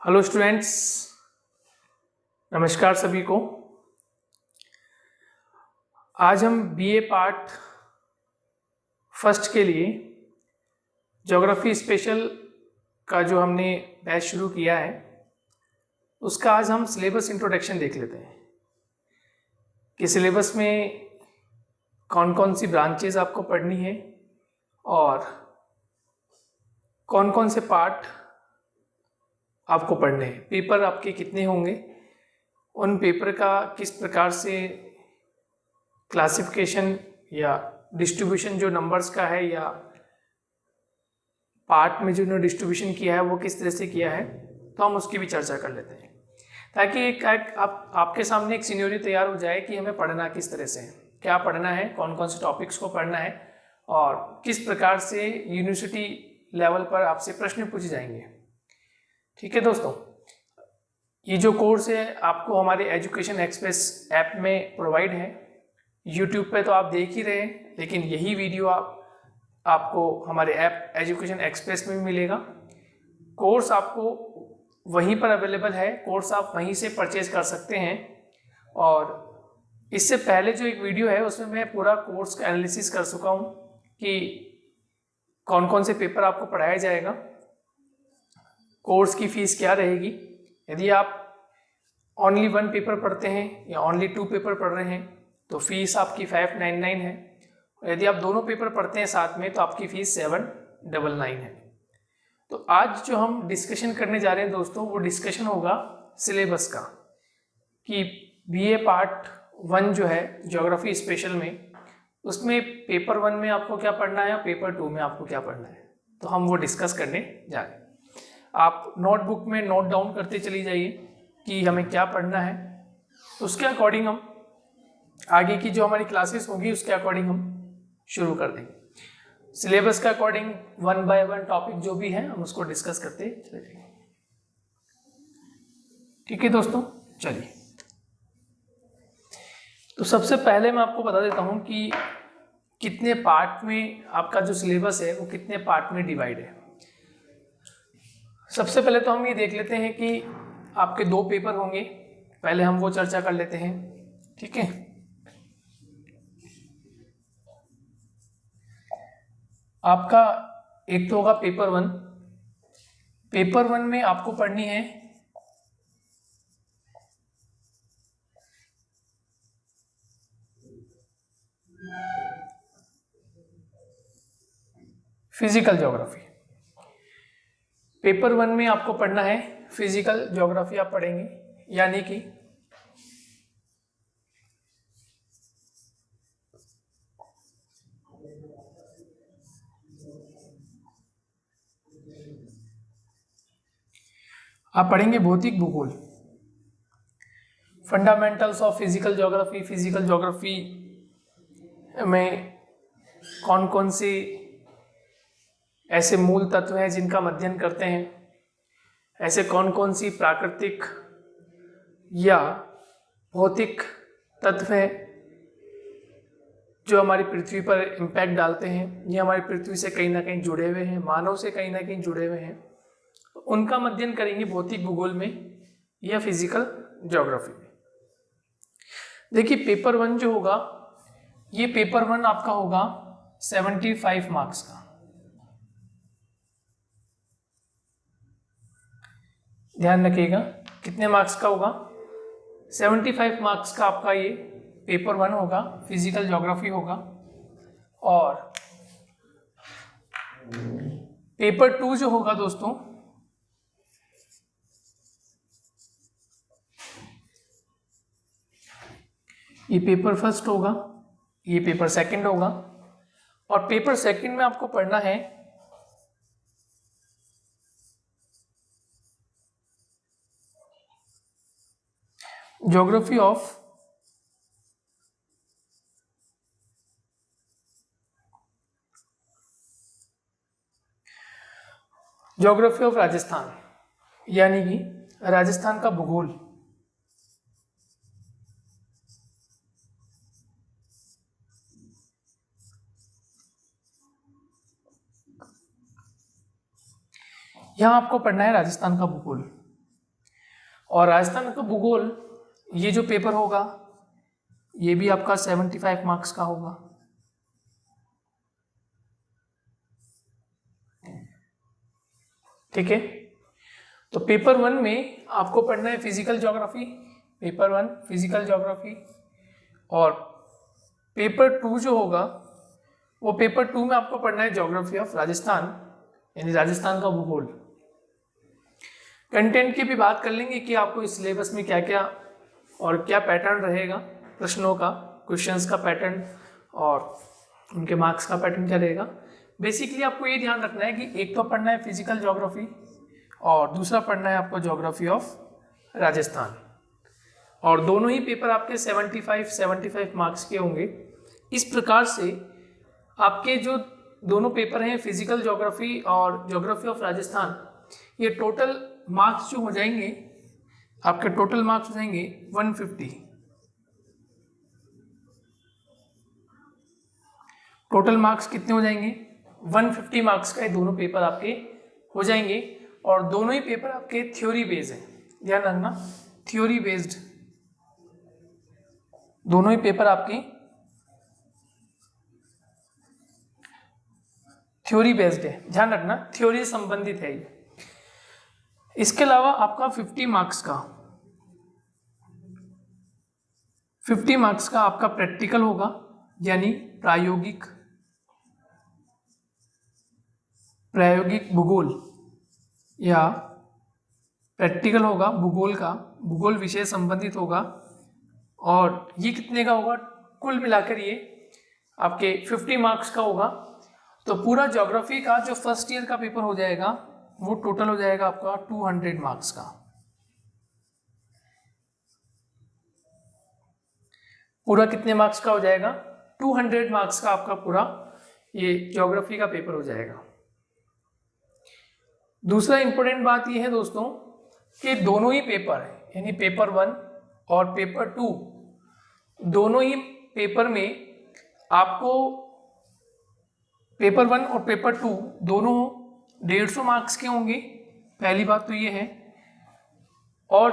Hello students, नमस्कार सभी को। आज हम बीए पार्ट फर्स्ट के लिए ज्योग्राफी स्पेशल का जो हमने बैच शुरू किया है उसका आज हम सिलेबस इंट्रोडक्शन देख लेते हैं कि सिलेबस में कौन कौन सी ब्रांचेज आपको पढ़नी है और कौन कौन से पार्ट आपको पढ़ने हैं, पेपर आपके कितने होंगे, उन पेपर का किस प्रकार से क्लासिफिकेशन या डिस्ट्रीब्यूशन जो नंबर्स का है या पार्ट में जो डिस्ट्रीब्यूशन किया है वो किस तरह से किया है, तो हम उसकी भी चर्चा कर लेते हैं ताकि एक आपके सामने एक सिनेरियो तैयार हो जाए कि हमें पढ़ना किस तरह से है, क्या पढ़ना है, कौन कौन से टॉपिक्स को पढ़ना है और किस प्रकार से यूनिवर्सिटी लेवल पर आपसे प्रश्न पूछे जाएंगे। ठीक है दोस्तों, ये जो कोर्स है आपको हमारे एजुकेशन एक्सप्रेस ऐप में प्रोवाइड है। यूट्यूब पे तो आप देख ही रहे हैं, लेकिन यही वीडियो आपको हमारे ऐप एजुकेशन एक्सप्रेस में भी मिलेगा। कोर्स आपको वहीं पर अवेलेबल है, कोर्स आप वहीं से परचेज कर सकते हैं। और इससे पहले जो एक वीडियो है उसमें मैं पूरा कोर्स का एनालिसिस कर चुका हूँ कि कौन कौन से पेपर आपको पढ़ाया जाएगा, कोर्स की फीस क्या रहेगी। यदि आप ओनली 1 पेपर पढ़ते हैं या ओनली 2 पेपर पढ़ रहे हैं तो फीस आपकी 599 है, और यदि आप दोनों पेपर पढ़ते हैं साथ में तो आपकी फीस 799 है। तो आज जो हम डिस्कशन करने जा रहे हैं दोस्तों, वो डिस्कशन होगा सिलेबस का कि बीए पार्ट 1 जो है ज्योग्राफी स्पेशल में, उसमें पेपर 1 में आपको क्या पढ़ना है और पेपर 2 में आपको क्या पढ़ना है, तो हम वो डिस्कस करने जा रहे हैं। आप नोटबुक में नोट डाउन करते चली जाइए कि हमें क्या पढ़ना है, उसके अकॉर्डिंग हम आगे की जो हमारी क्लासेस होंगी उसके अकॉर्डिंग हम शुरू कर देंगे। सिलेबस के अकॉर्डिंग 1 बाय 1 टॉपिक जो भी है हम उसको डिस्कस करते चले जाएंगे। ठीक है दोस्तों, चलिए। तो सबसे पहले मैं आपको बता देता हूं कि कितने पार्ट में आपका जो सिलेबस है वो कितने पार्ट में डिवाइड है। सबसे पहले तो हम ये देख लेते हैं कि आपके 2 पेपर होंगे, पहले हम वो चर्चा कर लेते हैं। ठीक है, आपका एक तो होगा पेपर 1। पेपर 1 में आपको पढ़नी है फिजिकल ज्योग्राफी। पेपर 1 में आपको पढ़ना है फिजिकल ज्योग्राफी, आप पढ़ेंगे, यानी कि आप पढ़ेंगे भौतिक भूगोल, fundamentals of physical geography. Physical geography में कौन कौन से ऐसे मूल तत्व हैं जिनका अध्ययन करते हैं, ऐसे कौन कौन सी प्राकृतिक या भौतिक तत्व हैं जो हमारी पृथ्वी पर इम्पैक्ट डालते हैं, ये हमारी पृथ्वी से कहीं ना कहीं जुड़े हुए हैं, मानव से कहीं ना कहीं जुड़े हुए हैं, तो उनका अध्ययन करेंगे भौतिक भूगोल में या फिजिकल ज्योग्राफी में। देखिए पेपर 1 जो होगा, ये पेपर 1 आपका होगा 75 मार्क्स का। ध्यान रखिएगा कितने मार्क्स का होगा, 75 मार्क्स का आपका ये पेपर 1 होगा, फिजिकल ज्योग्राफी होगा। और पेपर 2 जो होगा दोस्तों, ये पेपर फर्स्ट होगा, ये पेपर सेकंड होगा। और पेपर सेकंड में आपको पढ़ना है ज्योग्राफी ऑफ राजस्थान, यानी कि राजस्थान का भूगोल। यहाँ आपको पढ़ना है राजस्थान का भूगोल। और राजस्थान का भूगोल ये जो पेपर होगा ये भी आपका 75 मार्क्स का होगा। ठीक है, तो पेपर 1 में आपको पढ़ना है physical geography, paper 1 physical geography. और पेपर 2 जो होगा वो पेपर 2 में आपको पढ़ना है ज्योग्राफी ऑफ राजस्थान, यानी राजस्थान का भूगोल। कंटेंट की भी बात कर लेंगे कि आपको इस सिलेबस में क्या क्या और क्या पैटर्न रहेगा प्रश्नों का, क्वेश्चंस का पैटर्न और उनके मार्क्स का पैटर्न क्या रहेगा। बेसिकली आपको ये ध्यान रखना है कि एक तो पढ़ना है फिजिकल ज्योग्राफी और दूसरा पढ़ना है आपको ज्योग्राफी ऑफ राजस्थान, और दोनों ही पेपर आपके 75 मार्क्स के होंगे। इस प्रकार से आपके जो दोनों पेपर हैं फिजिकल ज्योग्राफी और ज्योग्राफी ऑफ राजस्थान, ये टोटल मार्क्स जो हो जाएंगे आपके, टोटल मार्क्स हो जाएंगे 150। टोटल मार्क्स कितने हो जाएंगे? 150 मार्क्स का ये दोनों पेपर आपके हो जाएंगे। और दोनों ही पेपर आपके थ्योरी बेस्ड हैं, ध्यान रखना, थ्योरी बेस्ड दोनों ही पेपर आपके थ्योरी बेस्ड है, ध्यान रखना, थ्योरी से संबंधित है ये। इसके अलावा आपका 50 मार्क्स का आपका प्रैक्टिकल होगा, यानी प्रायोगिक भूगोल या प्रैक्टिकल होगा भूगोल का, भूगोल विषय संबंधित होगा। और ये कितने का होगा? कुल मिलाकर ये आपके 50 मार्क्स का होगा। तो पूरा ज्योग्राफी का जो फर्स्ट ईयर का पेपर हो जाएगा वो टोटल हो जाएगा आपका 200 मार्क्स का। पूरा कितने मार्क्स का हो जाएगा? 200 मार्क्स का आपका पूरा ये ज्योग्राफी का पेपर हो जाएगा। दूसरा इंपॉर्टेंट बात ये है दोस्तों कि दोनों ही पेपर यानी पेपर 1 और पेपर 2, दोनों ही पेपर में आपको पेपर 1 और पेपर 2 दोनों 150 मार्क्स के होंगे, पहली बात तो ये है। और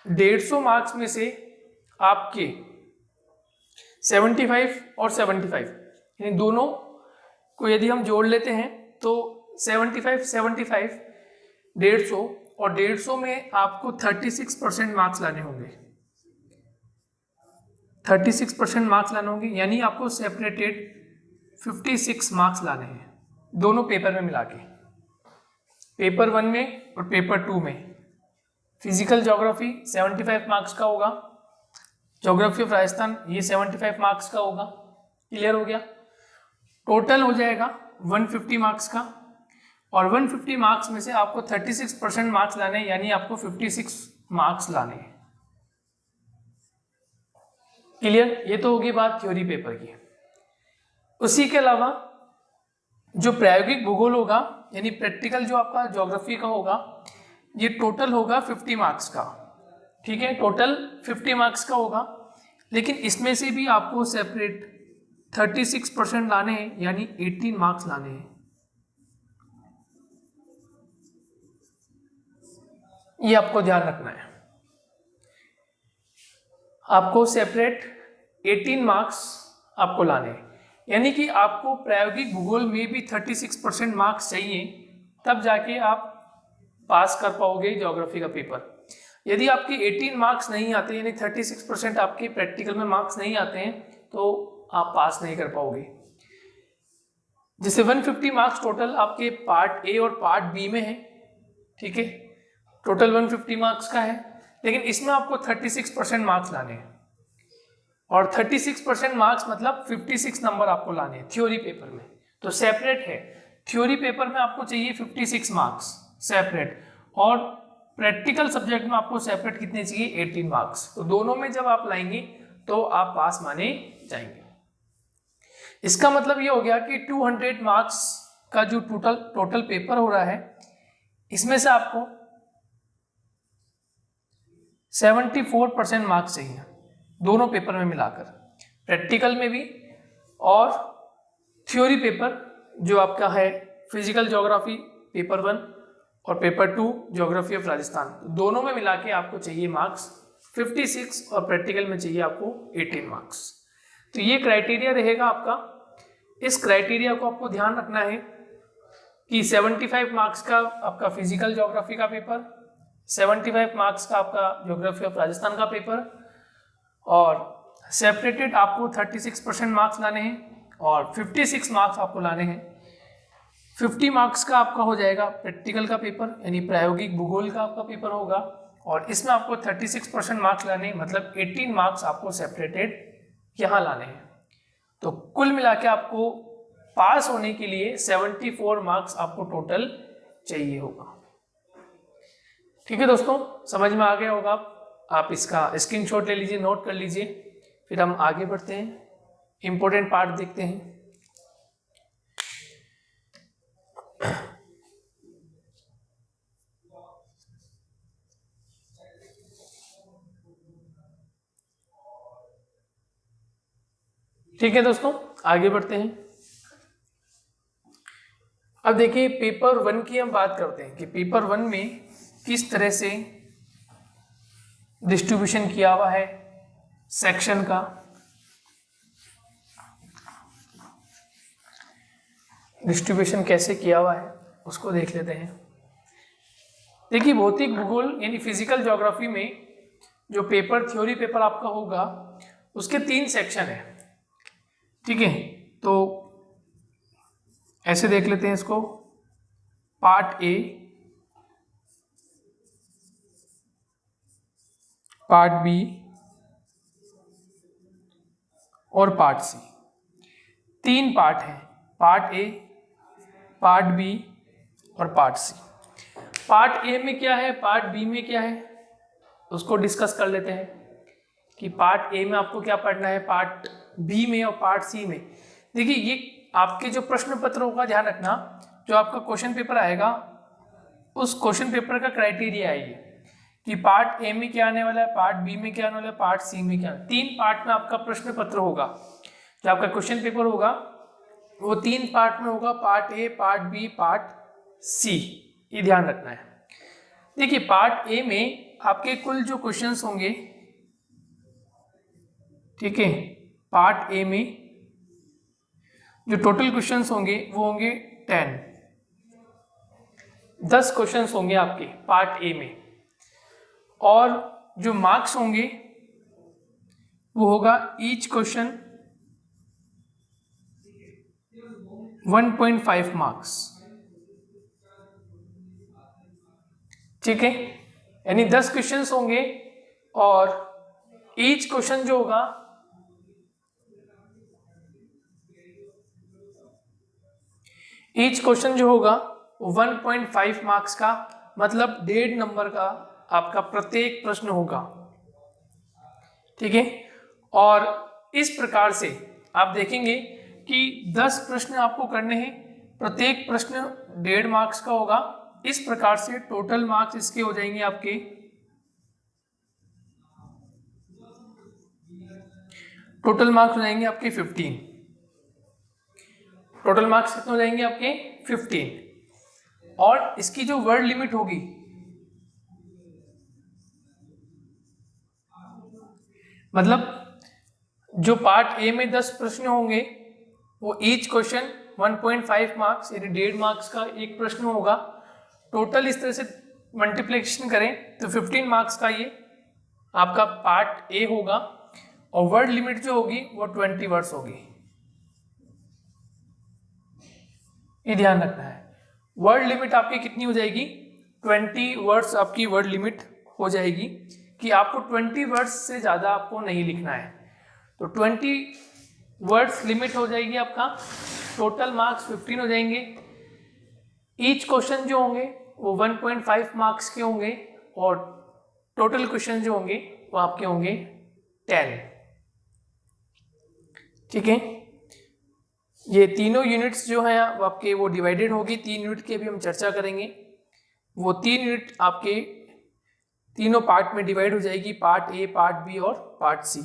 150 मार्क्स में से आपके 75 और 75 यानी दोनों को यदि हम जोड़ लेते हैं तो 75 150 और 150 में आपको 36% मार्क्स लाने होंगे, 36% मार्क्स लाने होंगे, यानी आपको सेपरेटेड 56 मार्क्स लाने हैं दोनों पेपर में मिला के, पेपर 1 में और पेपर 2 में। फिजिकल ज्योग्राफी 75 मार्क्स का होगा, ज्योग्राफी ऑफ राजस्थान ये 75 मार्क्स का होगा। क्लियर हो गया? टोटल हो जाएगा 150 मार्क्स का, और 150 मार्क्स में से आपको 36% मार्क्स लाने हैं, यानी आपको 56 मार्क्स लाने हैं। क्लियर? ये तो होगी बात थ्योरी पेपर की। उसी के अलावा जो प्रायोगिक भूगोल होगा यानी प्रैक्टिकल जो आपका ज्योग्राफी का होगा, ये टोटल होगा 50 मार्क्स का। ठीक है, टोटल 50 मार्क्स का होगा, लेकिन इसमें से भी आपको सेपरेट 36% लाने हैं, यानी 18 मार्क्स लाने हैं। ये आपको ध्यान रखना है, आपको सेपरेट 18 मार्क्स आपको लाने हैं, यानी कि आपको प्रायोगिक भूगोल में भी 36% मार्क्स चाहिए, तब जाके आप पास कर पाओगे ज्योग्राफी का पेपर। यदि आपके 18 मार्क्स नहीं आते, यानी 36% आपके प्रैक्टिकल में मार्क्स नहीं आते हैं, तो आप पास नहीं कर पाओगे। जैसे 150 मार्क्स टोटल आपके पार्ट ए और पार्ट बी में है, ठीक है, टोटल 150 मार्क्स का है, लेकिन इसमें आपको 36% मार्क्स लाने हैं, और 36% मार्क्स मतलब 56 नंबर आपको लाने हैं थ्योरी पेपर में। तो सेपरेट है, थ्योरी पेपर में आपको चाहिए 56 मार्क्स सेपरेट, और प्रैक्टिकल सब्जेक्ट में आपको सेपरेट कितने चाहिए? 18 मार्क्स। तो दोनों में जब आप लाएंगे तो आप पास माने जाएंगे। इसका मतलब ये हो गया कि 200 मार्क्स का जो टोटल पेपर हो रहा है, इसमें से आपको 74% मार्क्स चाहिए दोनों पेपर में मिलाकर, प्रैक्टिकल में भी और थ्योरी पेपर जो आपका है फिजिकल ज्योग्राफी पेपर 1 और पेपर 2 ज्योग्राफी ऑफ राजस्थान, दोनों में मिला के आपको चाहिए मार्क्स 56 और प्रैक्टिकल में चाहिए आपको 18 मार्क्स। तो ये क्राइटेरिया रहेगा आपका। इस क्राइटेरिया को आपको ध्यान रखना है कि 75 मार्क्स का आपका फिजिकल ज्योग्राफी का पेपर, 75 मार्क्स का आपका ज्योग्राफी ऑफ राजस्थान का पेपर, और सेपरेटेड आपको 36% मार्क्स लाने हैं और 56 मार्क्स आपको लाने हैं। 50 मार्क्स का आपका हो जाएगा प्रैक्टिकल का पेपर, यानी प्रायोगिक भूगोल का आपका पेपर होगा, और इसमें आपको 36% मार्क्स लाने हैं, मतलब 18 मार्क्स आपको सेपरेटेड यहाँ लाने हैं। तो कुल मिला के आपको पास होने के लिए 74 मार्क्स आपको टोटल चाहिए होगा। ठीक है दोस्तों, समझ में आ गया होगा। आप इसका स्क्रीनशॉट ले लीजिए, नोट कर लीजिए, फिर हम आगे बढ़ते हैं, इंपॉर्टेंट पार्ट देखते हैं। ठीक है दोस्तों, आगे बढ़ते हैं। अब देखिए पेपर 1 की हम बात करते हैं कि पेपर 1 में किस तरह से डिस्ट्रीब्यूशन किया हुआ है सेक्शन का। डिस्ट्रीब्यूशन कैसे किया हुआ है उसको देख लेते हैं। देखिए भौतिक भूगोल यानी फिजिकल ज्योग्राफी में जो पेपर थ्योरी पेपर आपका होगा उसके 3 सेक्शन है। ठीक है, तो ऐसे देख लेते हैं इसको, पार्ट ए, पार्ट बी और पार्ट सी। 3 पार्ट हैं, पार्ट ए, पार्ट बी और पार्ट सी। पार्ट ए में क्या है, पार्ट बी में क्या है, उसको डिस्कस कर लेते हैं कि पार्ट ए में आपको क्या पढ़ना है, पार्ट बी में और पार्ट सी में। देखिए ये आपके जो प्रश्न पत्रों का ध्यान रखना, जो आपका क्वेश्चन पेपर आएगा उस क्वेश्चन पेपर का क्राइटेरिया है ये कि पार्ट ए में क्या आने वाला है, पार्ट बी में क्या आने वाला है, पार्ट सी में क्या। 3 पार्ट में आपका प्रश्न पत्र होगा, जो आपका क्वेश्चन पेपर होगा वो 3 पार्ट में होगा, part A, part B, part C, ये ध्यान रखना है। देखिए पार्ट ए में आपके कुल जो क्वेश्चंस होंगे, ठीक है, पार्ट ए में जो टोटल क्वेश्चंस होंगे वो होंगे 10 क्वेश्चंस होंगे आपके पार्ट ए में, और जो मार्क्स होंगे वो होगा ईच क्वेश्चन 1.5 मार्क्स। ठीक है, यानी 10 क्वेश्चंस होंगे और ईच क्वेश्चन जो होगा वो 1.5 मार्क्स का, मतलब 1.5 नंबर का आपका प्रत्येक प्रश्न होगा। ठीक है, और इस प्रकार से आप देखेंगे कि 10 प्रश्न आपको करने हैं, प्रत्येक प्रश्न 1.5 मार्क्स का होगा। इस प्रकार से टोटल मार्क्स इसके हो जाएंगे आपके, टोटल मार्क्स हो जाएंगे आपके 15। टोटल मार्क्स कितने हो जाएंगे आपके 15, और इसकी जो वर्ड लिमिट होगी मतलब जो पार्ट ए में 10 प्रश्न होंगे वो ईच क्वेश्चन 1.5 मार्क्स यानी 1.5 मार्क्स का एक प्रश्न होगा। टोटल इस तरह से मल्टीप्लिकेशन करें तो 15 मार्क्स का ये आपका पार्ट ए होगा, और वर्ड लिमिट जो होगी वो 20 वर्ड्स होगी। ये ध्यान रखना है, वर्ड लिमिट आपकी कितनी हो जाएगी, 20 वर्ड्स आपकी वर्ड लिमिट हो जाएगी, कि आपको 20 वर्ड्स से ज़्यादा आपको नहीं लिखना है। तो 20 वर्ड्स लिमिट हो जाएगी आपका, टोटल मार्क्स 15 हो जाएंगे। ईच क्वेश्चन जो होंगे वो 1.5 मार्क्स के होंगे, और टोटल क्वेश्चन जो होंगे वो आपके होंगे 10। ठीक है, ये तीनों यूनिट्स जो हैं वो आपके वो डिवाइडेड होगी, 3 यूनिट की अभी हम चर्चा करेंगे। वो 3 यूनिट आपके तीनों पार्ट में डिवाइड हो जाएगी, पार्ट ए, पार्ट बी और पार्ट सी।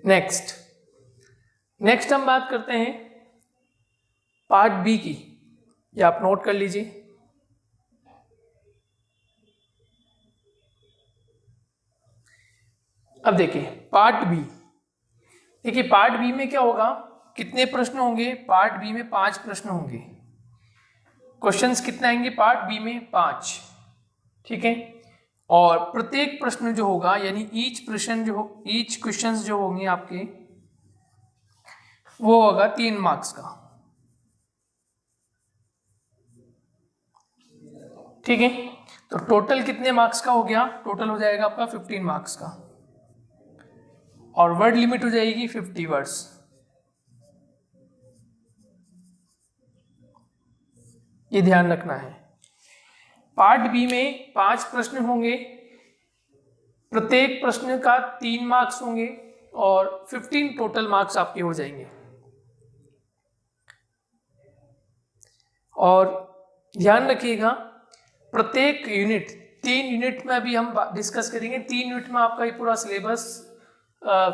नेक्स्ट हम बात करते हैं पार्ट बी की, ये आप नोट कर लीजिए। अब देखिए पार्ट बी, देखिए पार्ट बी में क्या होगा, कितने प्रश्न होंगे, पार्ट बी में 5 प्रश्न होंगे। क्वेश्चंस कितने आएंगे पार्ट बी में, 5, ठीक है। और प्रत्येक प्रश्न जो होगा, यानी ईच क्वेश्चंस जो होंगे आपके, वो होगा 3 मार्क्स का, ठीक है। तो टोटल कितने मार्क्स का हो गया, टोटल हो जाएगा आपका 15 मार्क्स का, और वर्ड लिमिट हो जाएगी 50 वर्ड्स। ये ध्यान रखना है। पार्ट बी में 5 प्रश्न होंगे, प्रत्येक प्रश्न का 3 मार्क्स होंगे, और 15 टोटल मार्क्स आपके हो जाएंगे। और ध्यान रखिएगा, प्रत्येक यूनिट, 3 यूनिट में अभी हम डिस्कस करेंगे। 3 यूनिट में आपका ये पूरा सिलेबस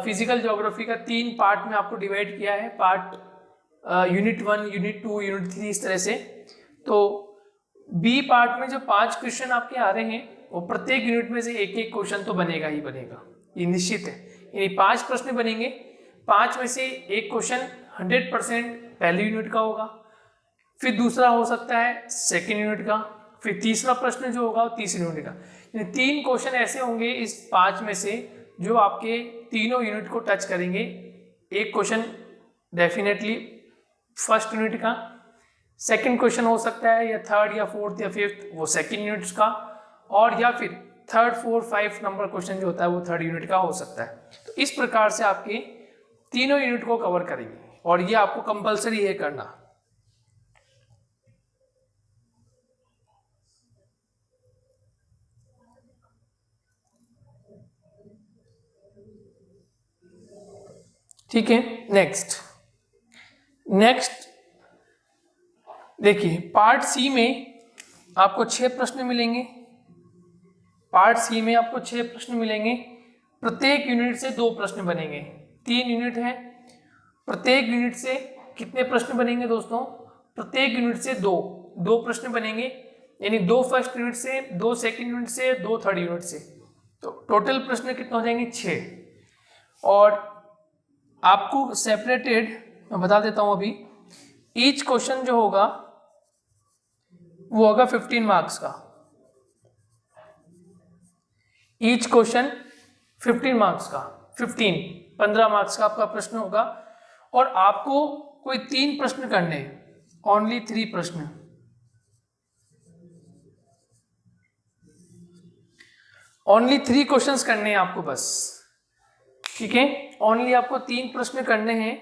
फिजिकल ज्योग्राफी का 3 पार्ट में आपको डिवाइड किया है, पार्ट यूनिट 1, यूनिट 2, यूनिट 3, इस तरह से। तो बी पार्ट में जो 5 क्वेश्चन आपके आ रहे हैं, वो प्रत्येक यूनिट में से एक एक क्वेश्चन तो बनेगा ही बनेगा, ये निश्चित है। यानी 5 प्रश्न बनेंगे, 5 में से एक क्वेश्चन 100% पहले यूनिट का होगा, फिर दूसरा हो सकता है सेकेंड यूनिट का, फिर तीसरा प्रश्न जो होगा वो तीसरे यूनिट का। यानी 3 क्वेश्चन ऐसे होंगे इस 5 में से जो आपके तीनों यूनिट को टच करेंगे। एक क्वेश्चन डेफिनेटली फर्स्ट यूनिट का, सेकंड क्वेश्चन हो सकता है या थर्ड या फोर्थ या फिफ्थ, वो सेकंड यूनिट का, और या फिर थर्ड, फोर्थ, 5 नंबर क्वेश्चन जो होता है वो थर्ड यूनिट का हो सकता है। तो इस प्रकार से आपके तीनों यूनिट को कवर करेंगे, और ये आपको कंपलसरी है करना। ठीक है। नेक्स्ट देखिए, पार्ट सी में आपको 6 प्रश्न मिलेंगे। पार्ट सी में आपको 6 प्रश्न मिलेंगे, प्रत्येक यूनिट से 2 प्रश्न बनेंगे। 3 यूनिट है, प्रत्येक यूनिट से कितने प्रश्न बनेंगे दोस्तों, प्रत्येक यूनिट से 2 प्रश्न बनेंगे, यानी 2 फर्स्ट यूनिट से, 2 सेकेंड यूनिट से, 2 थर्ड यूनिट से। तो टोटल प्रश्न कितने हो जाएंगे, 6। और आपको सेपरेटेड मैं बता देता हूं अभी, ईच क्वेश्चन जो होगा वो होगा 15 मार्क्स का। ईच क्वेश्चन 15 मार्क्स का, 15 मार्क्स का आपका प्रश्न होगा। और आपको कोई 3 प्रश्न करने हैं, ओनली 3 प्रश्न, ओनली 3 क्वेश्चंस करने हैं आपको बस, ठीक है। ओनली आपको 3 प्रश्न करने हैं,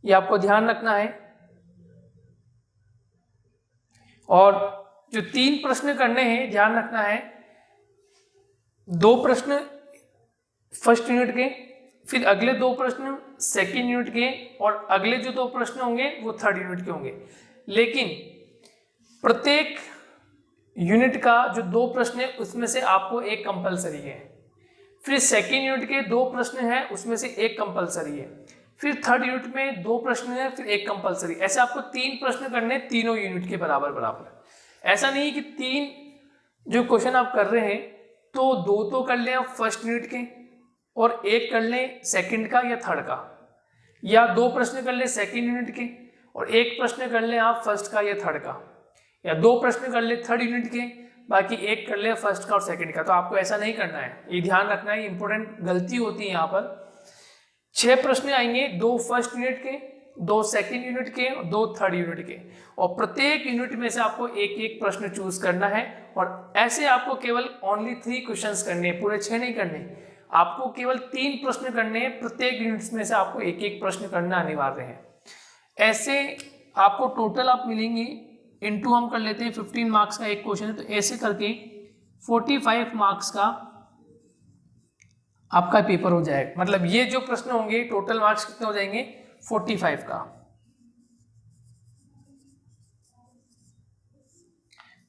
ये आपको ध्यान रखना है। और जो 3 प्रश्न करने हैं, ध्यान रखना है, 2 प्रश्न फर्स्ट यूनिट के, फिर अगले 2 प्रश्न सेकेंड यूनिट के, और अगले जो 2 प्रश्न होंगे वो थर्ड यूनिट के होंगे। लेकिन प्रत्येक यूनिट का जो 2 प्रश्न है उसमें से आपको एक कंपलसरी है, फिर सेकेंड यूनिट के 2 प्रश्न हैं उसमें से एक कंपलसरी है, फिर थर्ड यूनिट में 2 प्रश्न है, फिर एक कंपलसरी। ऐसे आपको 3 प्रश्न करने तीनों यूनिट के बराबर बराबर। ऐसा नहीं कि 3 जो क्वेश्चन आप कर रहे हैं तो 2 तो कर लें आप फर्स्ट यूनिट के, और एक कर लें सेकंड का या थर्ड का, या 2 प्रश्न कर लें सेकंड यूनिट के और एक प्रश्न कर लें आप फर्स्ट का या थर्ड का, या 2 प्रश्न कर लें थर्ड यूनिट के, बाकी एक कर लें फर्स्ट का और सेकंड का। तो आपको ऐसा नहीं करना है, ये ध्यान रखना है, इंपॉर्टेंट गलती होती है यहाँ पर। 6 प्रश्न आएंगे, 2 फर्स्ट यूनिट के, 2 सेकंड यूनिट के और 2 थर्ड यूनिट के, और प्रत्येक यूनिट में से आपको एक एक प्रश्न चूज करना है। और ऐसे आपको केवल ओनली 3 क्वेश्चंस करने हैं, पूरे 6 नहीं करने, आपको केवल 3 प्रश्न करने हैं, प्रत्येक यूनिट में से आपको एक एक प्रश्न करना अनिवार्य है। ऐसे आपको टोटल आप मिलेंगे, इनटू हम कर लेते हैं, 15 मार्क्स का एक क्वेश्चन है, तो ऐसे करके 45 मार्क्स का आपका पेपर हो जाएगा। मतलब ये जो प्रश्न होंगे टोटल मार्क्स कितने हो जाएंगे, 45 का।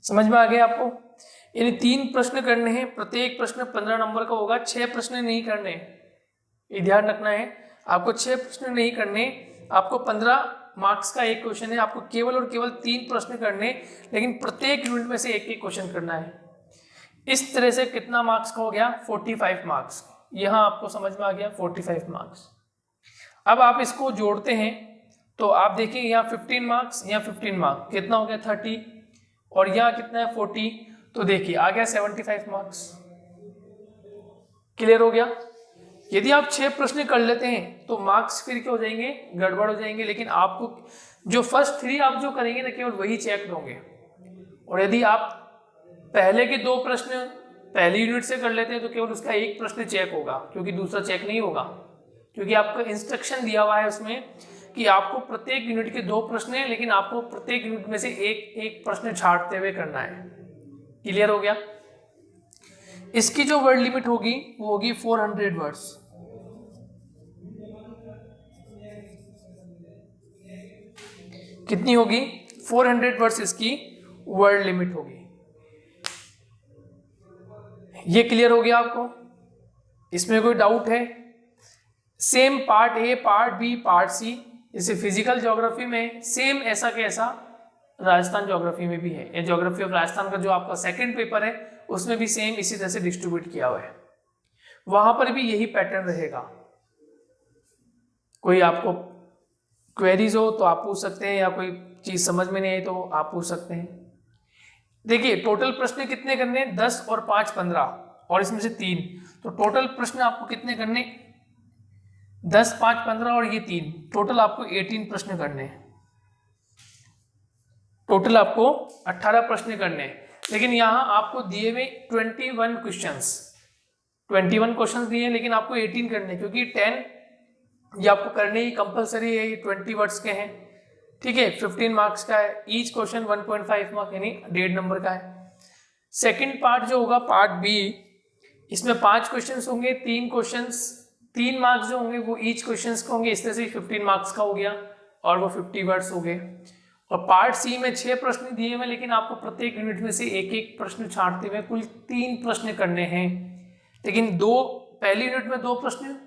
समझ में आ गया आपको? यानी 3 प्रश्न करने हैं, प्रत्येक प्रश्न 15 नंबर का होगा। 6 प्रश्न नहीं करने, ये ध्यान रखना है, आपको 6 प्रश्न नहीं करने, आपको 15 मार्क्स का एक क्वेश्चन है, आपको केवल और केवल 3 प्रश्न करने, लेकिन प्रत्येक यूनिट में से एक एक क्वेश्चन करना है। इस तरह से कितना मार्क्स का हो गया, 45 मार्क्स। यहाँ आपको समझ में आ गया 45 मार्क्स। अब आप इसको जोड़ते हैं तो आप देखिए यहाँ 15 मार्क्स, यहाँ 15 मार्क्स, कितना हो गया 30, और यहाँ कितना है 40, तो देखिए आ गया 75 मार्क्स। क्लियर हो गया। यदि आप 6 प्रश्न कर लेते हैं तो मार्क्स फिर क्या हो जाएंगे, गड़बड़ हो जाएंगे, लेकिन आपको जो फर्स्ट 3 आप जो करेंगे ना केवल वही चेक होंगे। और यदि आप पहले के 2 प्रश्न पहली यूनिट से कर लेते हैं तो केवल उसका एक प्रश्न चेक होगा, क्योंकि दूसरा चेक नहीं होगा, क्योंकि आपको इंस्ट्रक्शन दिया हुआ है उसमें कि आपको प्रत्येक यूनिट के 2 प्रश्न हैं, लेकिन आपको प्रत्येक यूनिट में से एक प्रश्न छांटते हुए करना है। क्लियर हो गया। इसकी जो वर्ड लिमिट होगी वो होगी 400 वर्ड्स। कितनी होगी, 400 वर्ड्स इसकी वर्ड लिमिट होगी। ये क्लियर हो गया आपको, इसमें कोई डाउट है? Same part A, part B, part C, जैसे फिजिकल ज्योग्राफी में सेम ऐसा कैसा राजस्थान ज्योग्राफी में भी है। ये ज्योग्राफी ऑफ राजस्थान का जो आपका सेकंड पेपर है उसमें भी सेम इसी तरह से डिस्ट्रीब्यूट किया हुआ है, वहां पर भी यही पैटर्न रहेगा। कोई आपको क्वेरीज हो तो आप पूछ सकते हैं, या कोई चीज समझ में नहीं आई तो आप पूछ सकते हैं। देखिए टोटल प्रश्न कितने करने, 10 और 5 15, और इसमें से 3, तो टोटल प्रश्न आपको कितने करने, 10 5 15 और ये 3, टोटल आपको 18 प्रश्न करने हैं। टोटल आपको 18 प्रश्न करने हैं, लेकिन यहाँ आपको दिए हुए 21 क्वेश्चंस, 21 क्वेश्चंस दिए, लेकिन आपको 18 करने, क्योंकि 10 ये आपको करने ही कंपलसरी है, ये 20 वर्ड्स के हैं, ठीक है, 15 मार्क्स का है, ईच क्वेश्चन 1.5 मार्क यानी 1.5 नंबर का है। सेकंड पार्ट जो होगा पार्ट बी, इसमें 5 क्वेश्चंस होंगे, 3 क्वेश्चंस 3 मार्क्स जो होंगे वो ईच क्वेश्चंस के होंगे, इस तरह से 15 मार्क्स का हो गया, और वो 50 वर्ड्स हो गए। और पार्ट सी में 6 प्रश्न दिए हुए, लेकिन आपको प्रत्येक यूनिट में से एक एक प्रश्न छांटते हुए कुल 3 प्रश्न करने हैं, लेकिन पहली यूनिट में 2 प्रश्न,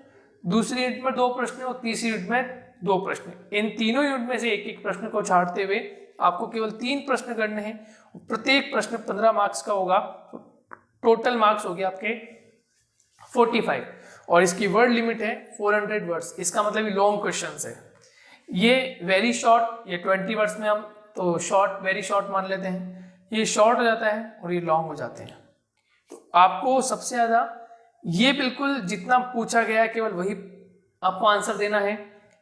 दूसरी यूनिट में 2 प्रश्न और तीसरी यूनिट में 2 प्रश्न। इन तीनों यूनिट में से एक एक प्रश्न को छांटते हुए आपको केवल 3 प्रश्न करने हैं, प्रत्येक प्रश्न 15 मार्क्स का होगा, टोटल मार्क्स हो गए आपके 45, और इसकी वर्ड लिमिट है 400 वर्ड्स। इसका मतलब ये लॉन्ग क्वेश्चंस है, ये वेरी शॉर्ट, ये 20 वर्ड्स में हम तो शॉर्ट वेरी शॉर्ट मान लेते हैं, ये शॉर्ट हो जाता है और ये लॉन्ग हो जाते हैं। तो आपको सबसे ज़्यादा ये बिल्कुल जितना पूछा गया है केवल वही आपको आंसर देना है।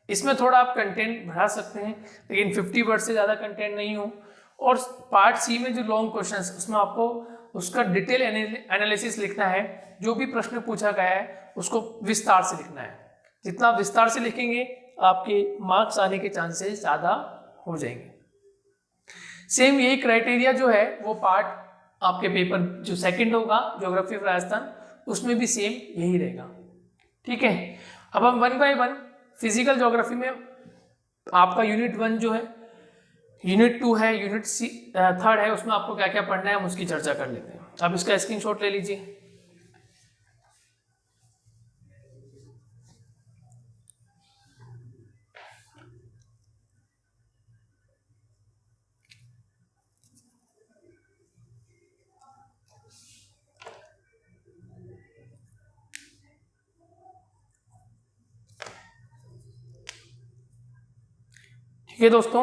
इसमें थोड़ा आप कंटेंट बढ़ा सकते हैं, लेकिन 50 वर्ड से ज़्यादा कंटेंट नहीं हो। और पार्ट सी में जो लॉन्ग क्वेश्चन उसमें आपको उसका डिटेल एनालिसिस लिखना है, जो भी प्रश्न पूछा गया है उसको विस्तार से लिखना है। जितना विस्तार से लिखेंगे आपके मार्क्स आने के चांसेस ज़्यादा हो जाएंगे। सेम यही क्राइटेरिया जो है वो पार्ट आपके पेपर जो सेकंड होगा ज्योग्राफी ऑफ राजस्थान, उसमें भी सेम यही रहेगा, ठीक है। अब हम 1 बाय 1 फिजिकल ज्योग्राफी में आपका यूनिट 1 जो है, यूनिट 2 है, यूनिट 3 है, उसमें आपको क्या क्या पढ़ना है हम उसकी चर्चा कर लेते हैं। आप इसका स्क्रीनशॉट ले लीजिए। ठीक है दोस्तों,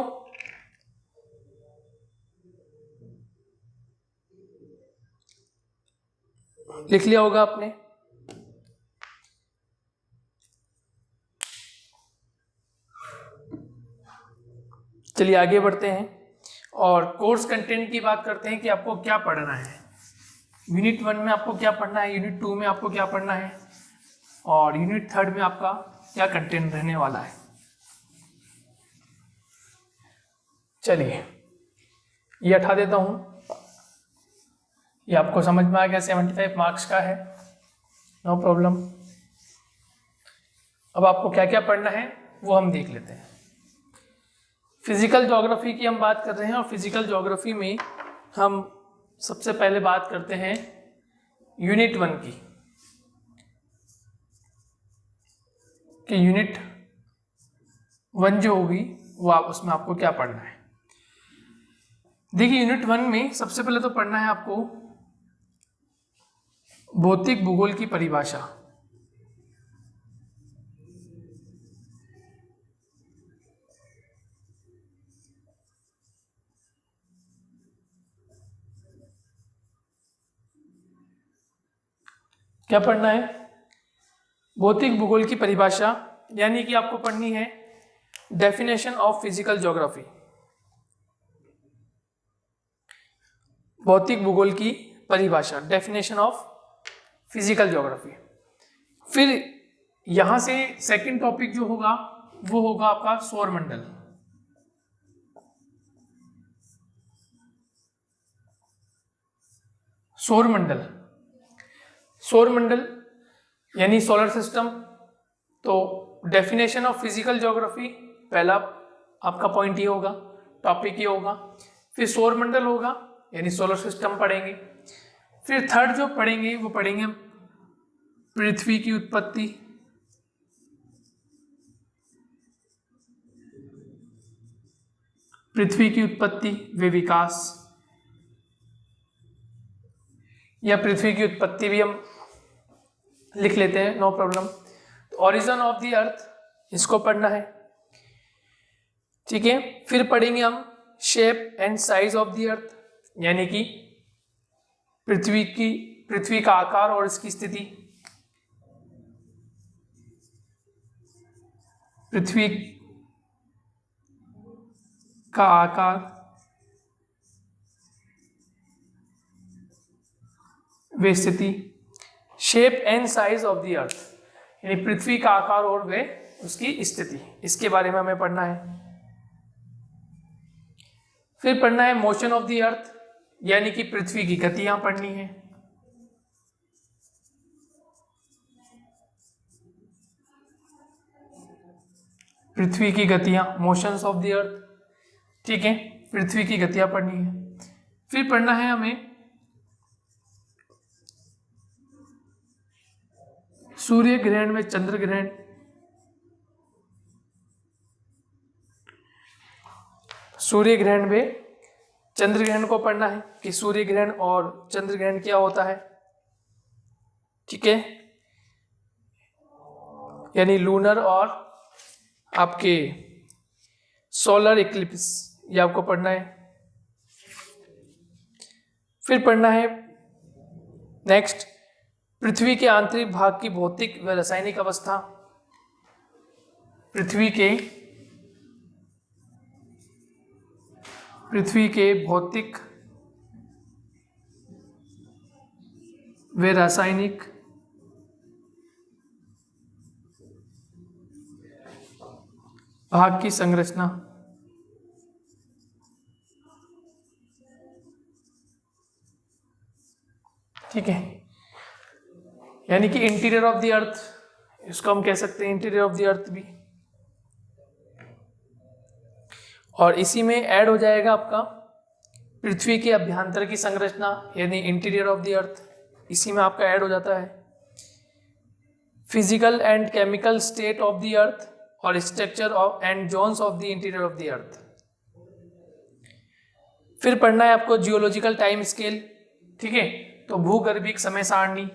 लिख लिया होगा आपने। चलिए आगे बढ़ते हैं और कोर्स कंटेंट की बात करते हैं कि आपको क्या पढ़ना है। यूनिट 1 में आपको क्या पढ़ना है, यूनिट 2 में आपको क्या पढ़ना है, और यूनिट 3 में आपका क्या कंटेंट रहने वाला है। चलिए ये हटा देता हूँ, ये आपको समझ में आ गया, 75 मार्क्स का है, नो प्रॉब्लम। अब आपको क्या क्या पढ़ना है वो हम देख लेते हैं। फिजिकल ज्योग्राफी की हम बात कर रहे हैं, और फिजिकल ज्योग्राफी में हम सबसे पहले बात करते हैं यूनिट 1 की, कि यूनिट 1 जो होगी वो आप उसमें आपको क्या पढ़ना है। देखिए यूनिट 1 में सबसे पहले तो पढ़ना है आपको भौतिक भूगोल की परिभाषा। क्या पढ़ना है? भौतिक भूगोल की परिभाषा, यानी कि आपको पढ़नी है डेफिनेशन ऑफ फिजिकल ज्योग्राफी। भौतिक भूगोल की परिभाषा, डेफिनेशन ऑफ फिजिकल ज्योग्राफी। फिर यहां से सेकंड टॉपिक जो होगा वो होगा आपका सौरमंडल। सौरमंडल, सौरमंडल यानी सोलर सिस्टम। तो डेफिनेशन ऑफ फिजिकल ज्योग्राफी पहला आपका पॉइंट ये होगा, टॉपिक ये होगा। फिर सौरमंडल होगा यानी सोलर सिस्टम पढ़ेंगे। फिर थर्ड जो पढ़ेंगे वो पढ़ेंगे पृथ्वी की उत्पत्ति, पृथ्वी की उत्पत्ति व विकास, या पृथ्वी की उत्पत्ति भी हम लिख लेते हैं, no problem. Origin of the earth इसको पढ़ना है, ठीक है। फिर पढ़ेंगे हम shape and size of the earth, यानी कि पृथ्वी का आकार और इसकी स्थिति, पृथ्वी का आकार व स्थिति, shape and size of the earth यानी पृथ्वी का आकार और वे उसकी स्थिति, इसके बारे में हमें पढ़ना है। फिर पढ़ना है मोशन ऑफ द अर्थ, यानी कि पृथ्वी की गतियां पढ़नी है। पृथ्वी की गतियां, मोशंस ऑफ द अर्थ, ठीक है, पृथ्वी की गतियां पढ़नी है। फिर पढ़ना है हमें सूर्य ग्रहण में चंद्र ग्रहण, सूर्य ग्रहण में चंद्र ग्रहण को पढ़ना है कि सूर्य ग्रहण और चंद्र ग्रहण क्या होता है, ठीक है, यानी लूनर और आपके सोलर इक्लिप्स, ये आपको पढ़ना है। फिर पढ़ना है नेक्स्ट पृथ्वी के आंतरिक भाग की भौतिक व रासायनिक अवस्था, पृथ्वी के भौतिक व रासायनिक भाग की संरचना, ठीक है, यानी कि इंटीरियर ऑफ द अर्थ, इसको हम कह सकते हैं इंटीरियर ऑफ द अर्थ भी। और इसी में ऐड हो जाएगा आपका पृथ्वी के अभ्यंतर की संरचना, यानी इंटीरियर ऑफ द अर्थ, इसी में आपका ऐड हो जाता है physical and chemical state of the earth और structure of and zones of the interior of the earth. फिर पढ़ना है आपको जियोलॉजिकल टाइम स्केल, ठीक है, तो भूगर्भिक समय सारणी,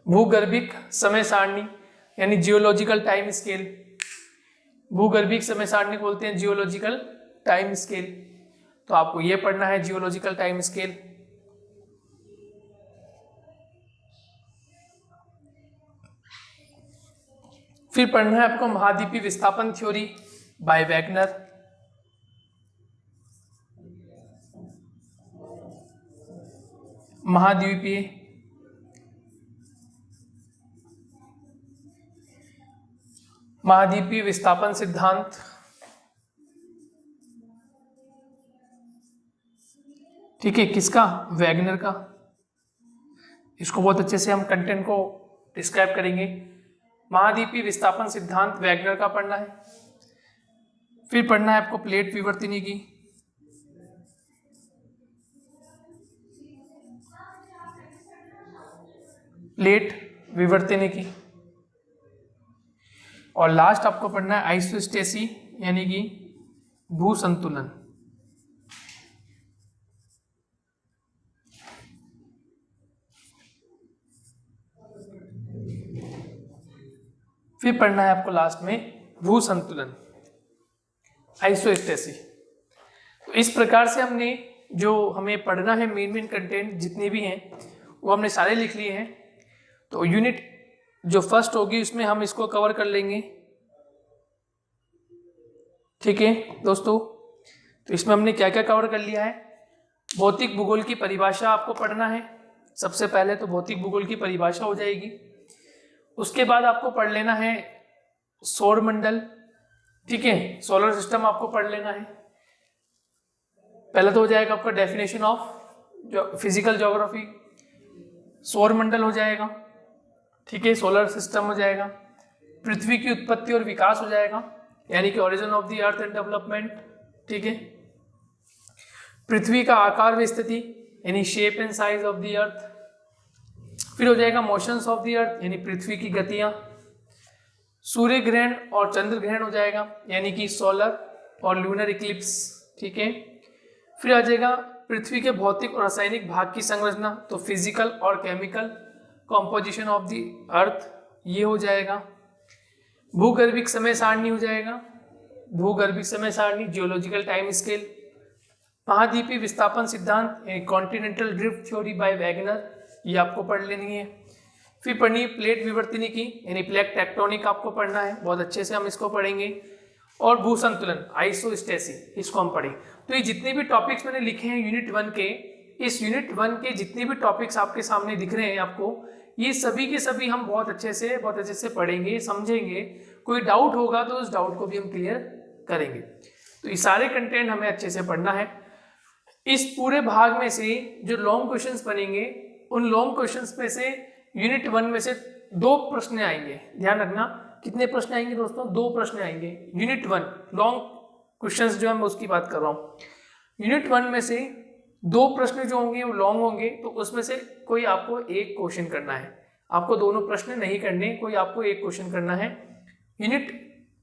भूगर्भिक समय सारणी यानी जियोलॉजिकल टाइम स्केल, भूगर्भिक समय सारणी बोलते हैं जियोलॉजिकल टाइम स्केल, तो आपको यह पढ़ना है जियोलॉजिकल टाइम स्केल। फिर पढ़ना है आपको महाद्वीपीय विस्थापन थ्योरी बाय वैगनर, महाद्वीपीय विस्थापन सिद्धांत, ठीक है, किसका? वैगनर का। इसको बहुत अच्छे से हम कंटेंट को डिस्क्राइब करेंगे। महाद्वीपीय विस्थापन सिद्धांत वैगनर का पढ़ना है। फिर पढ़ना है आपको प्लेट विवर्तनी की, प्लेट विवर्तनिकी, और लास्ट आपको पढ़ना है आइसोस्टेसी यानी कि भू संतुलन। फिर पढ़ना है आपको लास्ट में भू संतुलन, आइसोस्टेसी। तो इस प्रकार से हमने जो हमें पढ़ना है मेन कंटेंट जितने भी हैं वो हमने सारे लिख लिए हैं। तो यूनिट जो फर्स्ट होगी उसमें हम इसको कवर कर लेंगे, ठीक है दोस्तों। तो इसमें हमने क्या क्या कवर कर लिया है, भौतिक भूगोल की परिभाषा आपको पढ़ना है। सबसे पहले तो भौतिक भूगोल की परिभाषा हो जाएगी, उसके बाद आपको पढ़ लेना है सौर मंडल, ठीक है, सोलर सिस्टम आपको पढ़ लेना है। पहला तो हो जाएगा आपका डेफिनेशन ऑफ फिजिकल ज्योग्राफी, सौर मंडल हो जाएगा, ठीक है, सोलर सिस्टम हो जाएगा, पृथ्वी की उत्पत्ति और विकास हो जाएगा यानी कि origin of the earth and development, ठीक है, पृथ्वी का आकार व स्थिति यानी shape and size of the earth, फिर हो जाएगा मोशंस ऑफ द अर्थ यानी पृथ्वी की गतियां, सूर्य ग्रहण और चंद्र ग्रहण हो जाएगा यानी कि सोलर और लूनर इक्लिप्स, ठीक है, फिर आ जाएगा पृथ्वी के भौतिक और रासायनिक भाग की संरचना, तो फिजिकल और केमिकल कॉम्पोजिशन ऑफ द अर्थ ये हो जाएगा, भूगर्भिक समय सारणी हो जाएगा, भूगर्भिक समय सारणी, जियोलॉजिकल टाइम स्केल, महाद्वीपीय विस्थापन सिद्धांत continental drift theory by Wagner, ये आपको पढ़ लेनी है। फिर पढ़नी है प्लेट विवर्तनिकी यानी प्लेट टेक्टोनिक आपको पढ़ना है, बहुत अच्छे से हम इसको पढ़ेंगे, और भू संतुलन आइसोस्टेसी इसको हम पढ़ें। तो ये जितने भी टॉपिक्स मैंने लिखे हैं यूनिट 1 के, इस यूनिट 1 के जितने भी टॉपिक्स आपके सामने दिख रहे हैं आपको, ये सभी के सभी हम बहुत अच्छे से पढ़ेंगे, समझेंगे। कोई डाउट होगा तो उस डाउट को भी हम क्लियर करेंगे। तो ये सारे कंटेंट हमें अच्छे से पढ़ना है। इस पूरे भाग में से जो लॉन्ग क्वेश्चंस बनेंगे, उन लॉन्ग क्वेश्चंस में से यूनिट 1 में से 2 प्रश्न आएंगे। ध्यान रखना, कितने प्रश्न आएंगे दोस्तों? 2 प्रश्न आएंगे यूनिट 1 लॉन्ग क्वेश्चंस जो है मैं उसकी बात कर रहा हूँ। यूनिट 1 में से 2 प्रश्न जो होंगे वो लॉन्ग होंगे, तो उसमें से कोई आपको एक क्वेश्चन करना है। आपको दोनों प्रश्न नहीं करने, कोई आपको एक क्वेश्चन करना है। यूनिट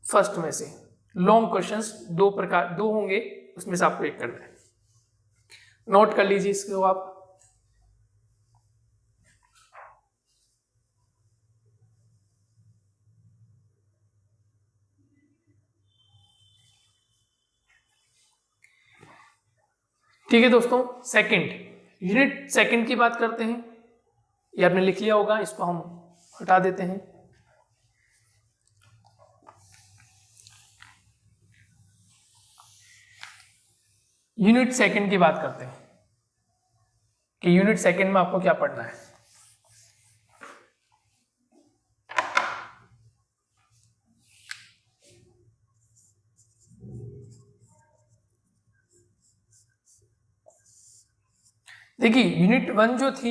फर्स्ट में से लॉन्ग क्वेश्चंस 2 होंगे, उसमें से आपको एक करना है। नोट कर लीजिए इसको आप। ठीक है दोस्तों, यूनिट सेकंड की बात करते हैं। ये आपने लिख लिया होगा, इसको हम हटा देते हैं। यूनिट सेकंड की बात करते हैं कि यूनिट सेकंड में आपको क्या पढ़ना है। देखिए यूनिट 1 जो थी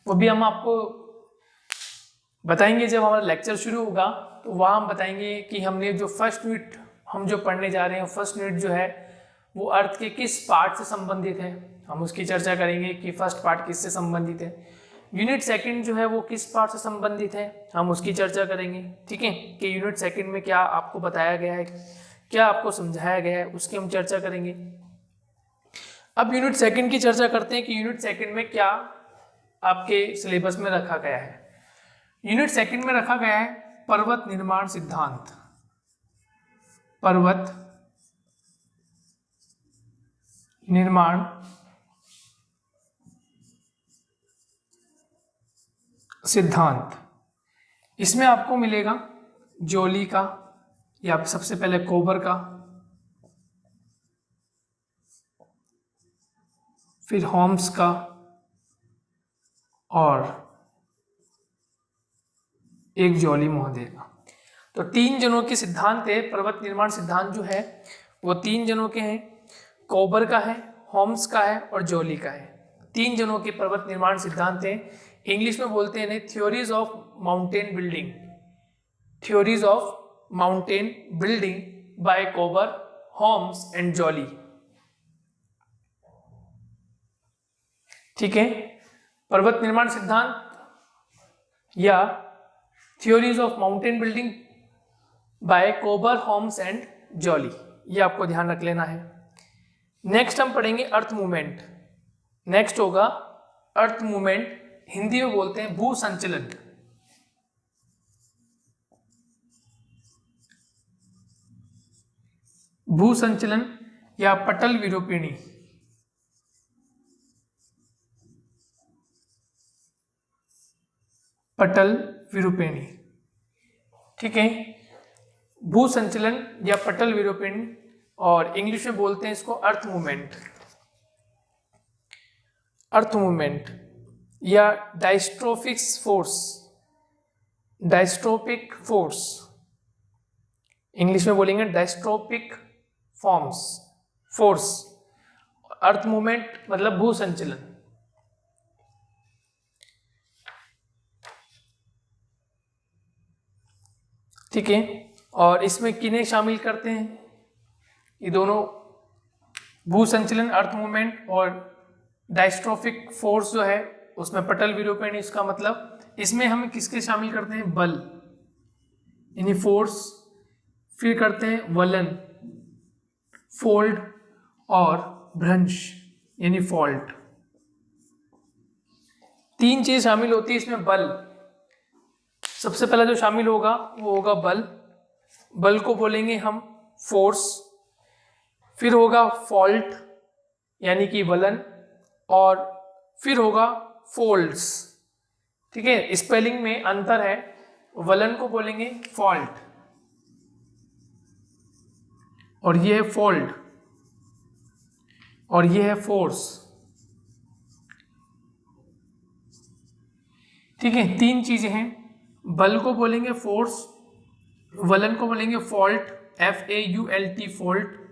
वो भी हम आपको बताएंगे जब हमारा लेक्चर शुरू होगा, तो वहाँ हम बताएंगे कि हमने जो फर्स्ट यूनिट हम जो पढ़ने जा रहे हैं, फर्स्ट यूनिट जो है वो अर्थ के किस पार्ट से संबंधित है, हम उसकी चर्चा करेंगे कि फर्स्ट पार्ट किससे संबंधित है। यूनिट सेकंड जो है वो किस पार्ट से संबंधित है, हम उसकी चर्चा करेंगे। ठीक है, कि यूनिट सेकंड में क्या आपको बताया गया है, क्या आपको समझाया गया है, उसकी हम चर्चा करेंगे। अब यूनिट सेकंड की चर्चा करते हैं कि यूनिट सेकंड में क्या आपके सिलेबस में रखा गया है। यूनिट सेकंड में रखा गया है पर्वत निर्माण सिद्धांत। पर्वत निर्माण सिद्धांत। इसमें आपको मिलेगा जोली का, या सबसे पहले कोबर का, फिर होम्स का, और एक जॉली महोदय का। तो 3 जनों के सिद्धांत है। पर्वत निर्माण सिद्धांत जो है वो 3 जनों के हैं, कोबर का है, होम्स का है और जॉली का है। 3 जनों के पर्वत निर्माण सिद्धांत हैं। इंग्लिश में बोलते हैं theories of mountain building, theories of mountain building bye कोबर, होम्स एंड जॉली। ठीक है, पर्वत निर्माण सिद्धांत या theories of mountain building bye कोबर, होम्स एंड जॉली, ये आपको ध्यान रख लेना है। नेक्स्ट हम पढ़ेंगे अर्थ मूवमेंट। नेक्स्ट होगा अर्थ मूवमेंट, हिंदी में बोलते हैं भू संचलन। भू संचलन या पटल विरूपिणी। पटल विरूपिणी, ठीक है। भू संचलन या पटल विरूपिणी, और इंग्लिश में बोलते हैं इसको अर्थ मूवमेंट। अर्थ मूवमेंट या डायस्ट्रोफिक्स फोर्स, डायस्ट्रोपिक फोर्स, इंग्लिश में बोलेंगे डायस्ट्रोपिक फोर्स। अर्थ मूवमेंट मतलब भू संचलन। ठीक है, और इसमें किन्हें शामिल करते हैं, ये दोनों भू संचलन, अर्थ मूवमेंट और डायस्ट्रोफिक फोर्स जो है उसमें पटल विरूपण, इसका मतलब इसमें हम किसके शामिल करते हैं, बल यानी फोर्स, फिर करते हैं वलन, फोल्ड, और भ्रंश यानी फॉल्ट। तीन चीज शामिल होती है इसमें। बल सबसे पहला जो शामिल होगा वो होगा बल, बल को बोलेंगे हम फोर्स। फिर होगा फॉल्ट यानी कि वलन, और फिर होगा फोल्ड्स। ठीक है, स्पेलिंग में अंतर है, वलन को बोलेंगे फॉल्ट और ये है फोल्ड, और ये है फोर्स। ठीक है, तीन चीजें हैं, बल को बोलेंगे फोर्स, वलन को बोलेंगे फॉल्ट, FAULT फॉल्ट,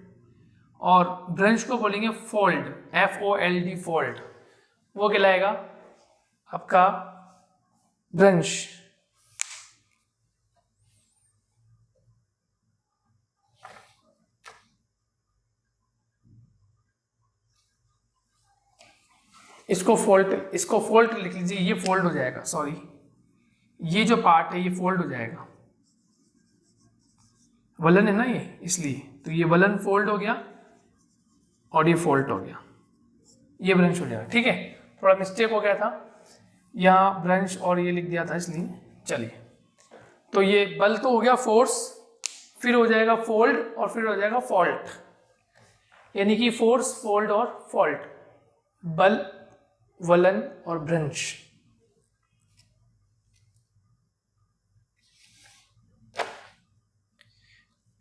और भ्रंश को बोलेंगे फोल्ड, FOLD फोल्ड। वो कहलाएगा आपका भ्रंश। इसको फोल्ट लिख लीजिए, ये फोल्ड हो जाएगा, सॉरी ये जो पार्ट है ये फोल्ड हो जाएगा, वलन है ना ये, इसलिए तो ये वलन फोल्ड हो गया और ये फोल्ट हो गया, ये भ्रंश हो जाएगा। ठीक है, थोड़ा मिस्टेक हो गया था, यहाँ भ्रंश और ये लिख दिया था इसलिए। चलिए, तो ये बल तो हो गया फोर्स, फिर हो जाएगा फोल्ड, और फिर हो जाएगा फॉल्ट, यानी कि फोर्स, फोल्ड और फॉल्ट, बल, वलन और भ्रंश।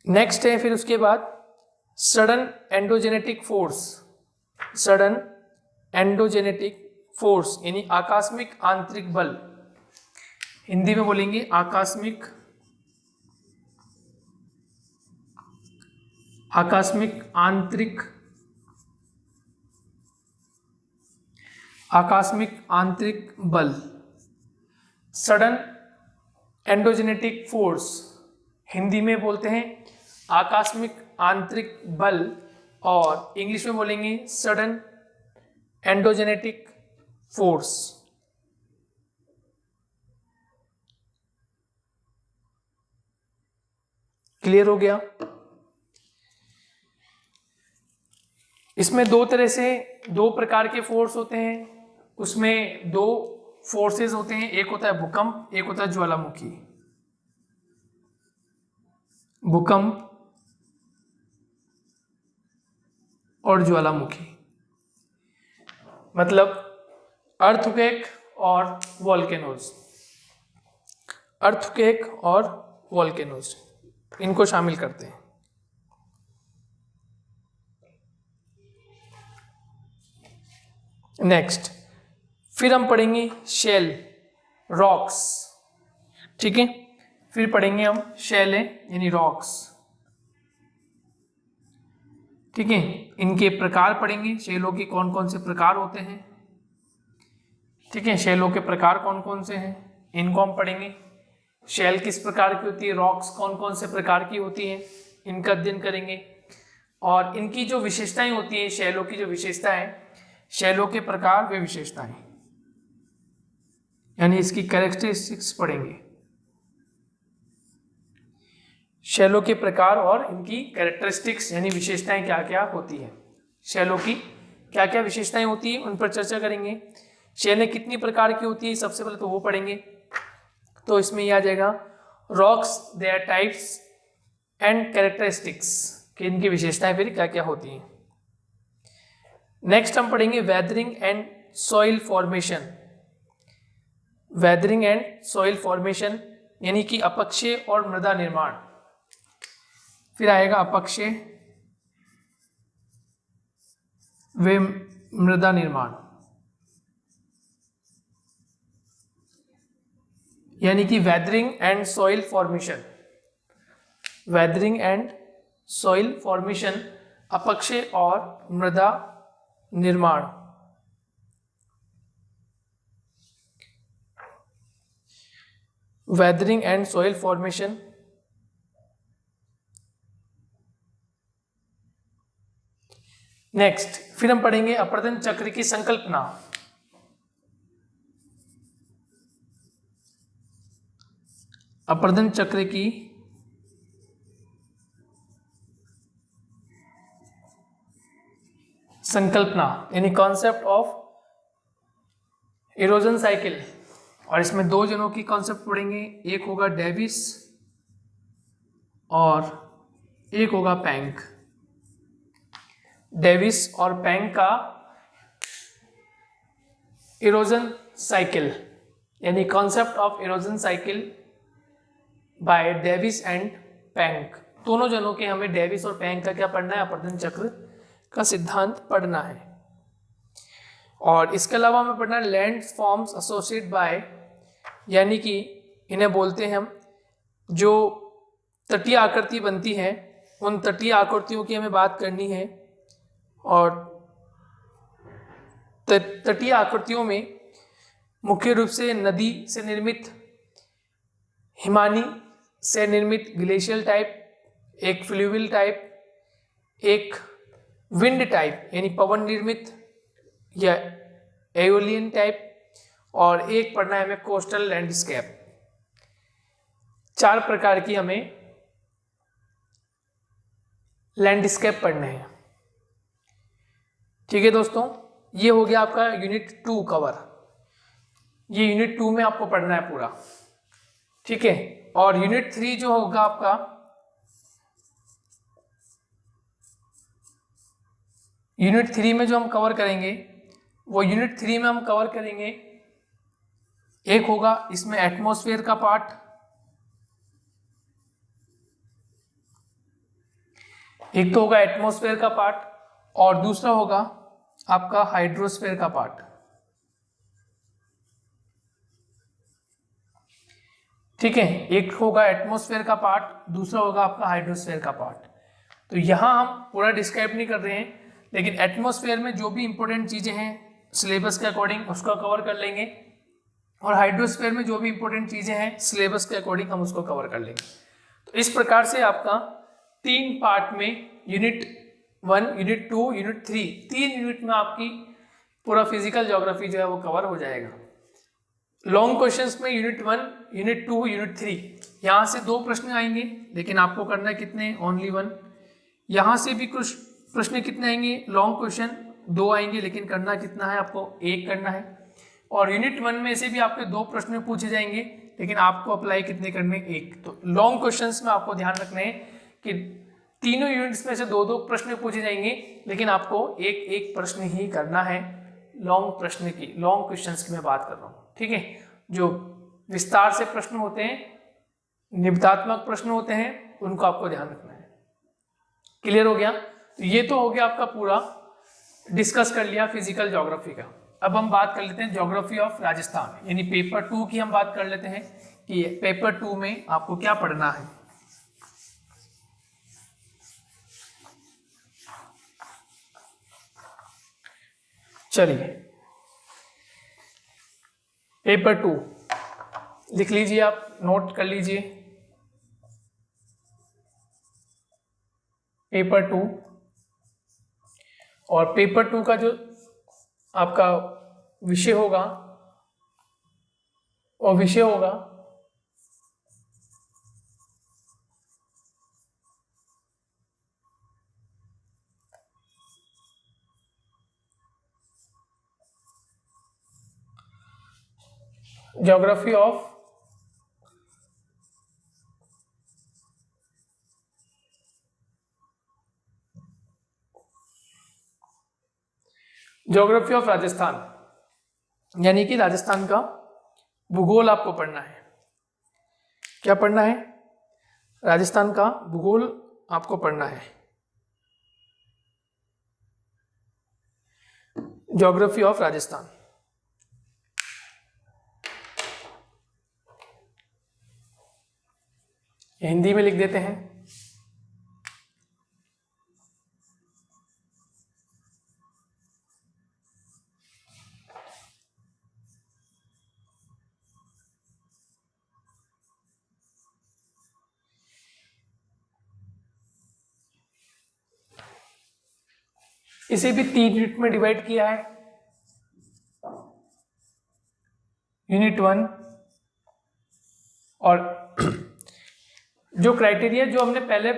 नेक्स्ट है फिर उसके बाद sudden endogenetic force. Sudden endogenetic force यानी आकस्मिक आंतरिक बल, हिंदी में बोलेंगे आकस्मिक आंतरिक बल। सडन एंडोजेनेटिक फोर्स हिंदी में बोलते हैं आकस्मिक आंतरिक बल, और इंग्लिश में बोलेंगे सडन एंडोजेनेटिक फोर्स। क्लियर हो गया? इसमें दो प्रकार के फोर्स होते हैं, उसमें दो फोर्सेस होते हैं, एक होता है भूकंप, एक होता है ज्वालामुखी। भूकंप और ज्वालामुखी मतलब अर्थक्वेक और वोल्केनोज। अर्थक्वेक और वोल्केनोज इनको शामिल करते हैं। नेक्स्ट फिर हम पढ़ेंगे शेल, रॉक्स। ठीक है, फिर पढ़ेंगे हम शेल यानी रॉक्स। ठीक है, इनके प्रकार पढ़ेंगे, शेलों के कौन कौन से प्रकार होते हैं। ठीक है, शेलों के प्रकार कौन कौन से हैं इनको हम पढ़ेंगे। शेल किस प्रकार की होती है, रॉक्स कौन कौन से प्रकार की होती हैं, इनका अध्ययन करेंगे। और इनकी जो विशेषताएं होती हैं, शेलों की जो विशेषताएं, शेलों के प्रकार व विशेषताएं, यानी इसकी कैरेक्टरिस्टिक्स पढ़ेंगे, शैलों के प्रकार और इनकी कैरेक्टरिस्टिक्स यानी विशेषताएं क्या क्या होती है, शैलों की क्या क्या विशेषताएं होती है उन पर चर्चा करेंगे। शैलें कितनी प्रकार की होती है सबसे पहले तो वो पढ़ेंगे। तो इसमें ये आ जाएगा rocks, there types and characteristics, कि इनकी विशेषताएं फिर क्या क्या होती हैं। नेक्स्ट हम पढ़ेंगे weathering and soil formation. Weathering and soil formation यानी कि अपक्षय और मृदा निर्माण। फिर आएगा अपक्षय व मृदा निर्माण, यानी कि weathering and soil formation. Weathering and soil formation, अपक्षय और मृदा निर्माण। Weathering and soil formation. Next फिर हम पढ़ेंगे अपर्दन चक्र की संकल्पना। अपर्दन चक्र की संकल्पना यानी कॉन्सेप्ट ऑफ इरोजन साइकिल। और इसमें दो जनों की कॉन्सेप्ट पढ़ेंगे, एक होगा डेविस और एक होगा पैंक। डेविस और पैंक का इरोजन साइकिल यानी concept of erosion cycle by Davis and Penck. दोनों जनों के हमें डेविस और पैंक का क्या पढ़ना है, अपर्दन चक्र का सिद्धांत पढ़ना है। और इसके अलावा हमें पढ़ना है लैंड फॉर्म्स एसोसिएट बाय, यानी कि इन्हें बोलते हैं हम जो तटीय आकृति बनती है, उन तटीय आकृतियों की हमें बात करनी है। और तटीय आकृतियों में मुख्य रूप से नदी से निर्मित, हिमानी से निर्मित ग्लेशियल टाइप, एक फ्लूवियल टाइप, एक विंड टाइप यानी पवन निर्मित या एओलियन टाइप, और एक पढ़ना है हमें कोस्टल लैंडस्केप। 4 प्रकार की हमें लैंडस्केप पढ़ने हैं। ठीक है दोस्तों, ये हो गया आपका यूनिट 2 कवर। ये यूनिट 2 में आपको पढ़ना है पूरा, ठीक है। और यूनिट 3 जो होगा आपका, यूनिट 3 में जो हम कवर करेंगे वो यूनिट 3 में हम कवर करेंगे, एक होगा इसमें एटमॉस्फेयर का पार्ट, एक तो होगा एटमॉस्फेयर का पार्ट और दूसरा होगा आपका हाइड्रोस्फेयर का पार्ट। ठीक है, एक होगा एटमॉस्फेयर का पार्ट, दूसरा होगा आपका हाइड्रोस्फेयर का पार्ट। तो यहां हम पूरा डिस्क्राइब नहीं कर रहे हैं, लेकिन एटमॉस्फेयर में जो भी इंपॉर्टेंट चीजें हैं सिलेबस के अकॉर्डिंग उसको कवर कर लेंगे, और हाइड्रोस्फेयर में जो भी इंपॉर्टेंट चीजें हैं सिलेबस के अकॉर्डिंग हम उसको कवर कर लेंगे। तो इस प्रकार से आपका 3 पार्ट में यूनिट 1, यूनिट 2, यूनिट 3, 3 यूनिट में आपकी पूरा फिजिकल ज्योग्राफी जो है वो कवर हो जाएगा। लॉन्ग क्वेश्चंस में यूनिट 1, यूनिट 2, यूनिट 3, यहाँ से 2 प्रश्न आएंगे, लेकिन आपको करना है कितने, ओनली 1। यहाँ से भी कुछ प्रश्न कितने आएंगे, लॉन्ग क्वेश्चन 2 आएंगे, लेकिन करना कितना है, आपको 1 करना है। और यूनिट 1 में से भी आपके 2 प्रश्न पूछे जाएंगे, लेकिन आपको अप्लाई कितने करने, 1। तो लॉन्ग क्वेश्चंस में आपको ध्यान रखना है कि तीनों यूनिट्स में से 2-2 प्रश्न पूछे जाएंगे, लेकिन आपको 1-1 प्रश्न ही करना है। लॉन्ग प्रश्न की, लॉन्ग क्वेश्चंस की मैं बात कर रहा हूँ, ठीक है। जो विस्तार से प्रश्न होते हैं, निबधात्मक प्रश्न होते हैं, उनको आपको ध्यान रखना है। क्लियर हो गया? तो ये तो हो गया आपका पूरा डिस्कस कर लिया फिजिकल ज्योग्राफी का। अब हम बात कर लेते हैं ज्योग्राफी ऑफ राजस्थान, यानी पेपर 2 की हम बात कर लेते हैं कि पेपर 2 में आपको क्या पढ़ना है। चलिए, पेपर 2 लिख लीजिए, आप नोट कर लीजिए। पेपर 2, और पेपर 2 का जो आपका विषय होगा और विषय होगा ज्योग्राफी ऑफ राजस्थान, यानी कि राजस्थान का भूगोल आपको पढ़ना है। क्या पढ़ना है? राजस्थान का भूगोल आपको पढ़ना है, ज्योग्राफी ऑफ राजस्थान। हिंदी में लिख देते हैं। इसे भी 3 यूनिट में डिवाइड किया है। यूनिट 1 और जो क्राइटेरिया जो हमने पहले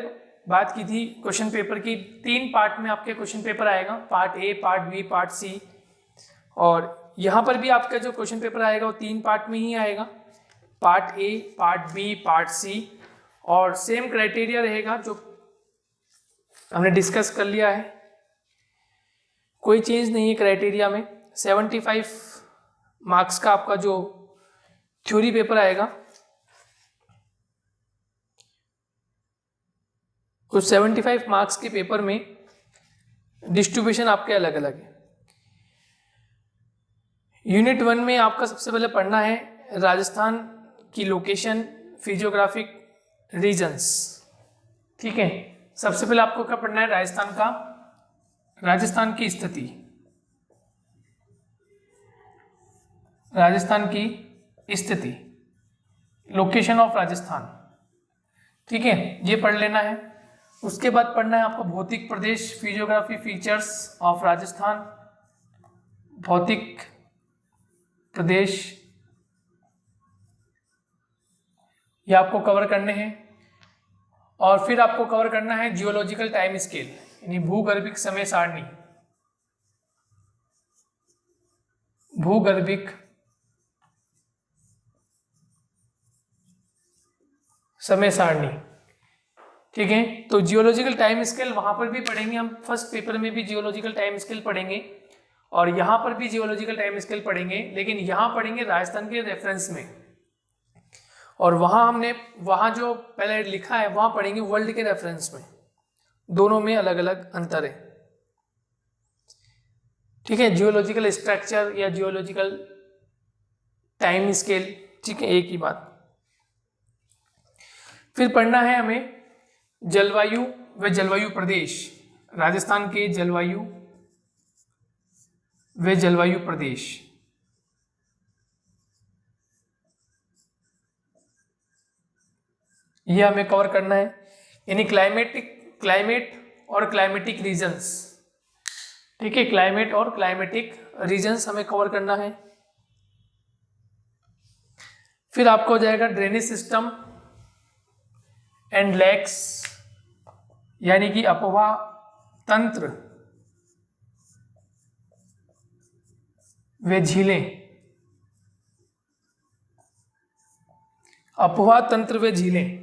बात की थी क्वेश्चन पेपर की, 3 पार्ट में आपके क्वेश्चन पेपर आएगा, part A, part B, part C. और यहाँ पर भी आपका जो क्वेश्चन पेपर आएगा वो 3 पार्ट में ही आएगा, part A, part B, part C. और सेम क्राइटेरिया रहेगा जो हमने डिस्कस कर लिया है, कोई चेंज नहीं है क्राइटेरिया में। 75 मार्क्स का आपका जो थ्योरी पेपर आएगा, उस 75 मार्क्स के पेपर में डिस्ट्रीब्यूशन आपके अलग अलग है। यूनिट 1 में आपका सबसे पहले पढ़ना है राजस्थान की लोकेशन, फिजियोग्राफिक रीजन्स। ठीक है, सबसे पहले आपको क्या पढ़ना है? राजस्थान की स्थिति, राजस्थान की स्थिति, लोकेशन ऑफ राजस्थान। ठीक है, ये पढ़ लेना है। उसके बाद पढ़ना है आपको भौतिक प्रदेश, फिजियोग्राफी फीचर्स ऑफ राजस्थान, भौतिक प्रदेश, ये आपको कवर करने हैं। और फिर आपको कवर करना है जियोलॉजिकल टाइम स्केल, यानी भूगर्भिक समय सारणी, भूगर्भिक समय सारणी। ठीक है, तो जियोलॉजिकल टाइम स्केल वहां पर भी पढ़ेंगे हम, फर्स्ट पेपर में भी जियोलॉजिकल टाइम स्केल पढ़ेंगे और यहाँ पर भी जियोलॉजिकल टाइम स्केल पढ़ेंगे, लेकिन यहाँ पढ़ेंगे राजस्थान के रेफरेंस में। और वहाँ जो पहले लिखा है वहाँ पढ़ेंगे वर्ल्ड के रेफरेंस में, दोनों में अलग अलग अंतर है। ठीक है, जियोलॉजिकल स्ट्रक्चर या जियोलॉजिकल टाइम स्केल, ठीक है, एक ही बात। फिर पढ़ना है हमें जलवायु व जलवायु प्रदेश, राजस्थान के जलवायु व जलवायु प्रदेश। यह हमें कवर करना है, यानी क्लाइमेट और क्लाइमेटिक रीजन्स। ठीक है, क्लाइमेट और क्लाइमेटिक रीजन्स हमें कवर करना है। फिर आपको हो जाएगा ड्रेनेज सिस्टम एंड लेक्स, यानी कि अपवाह तंत्र व झीलें, अपवाह तंत्र व झीलें,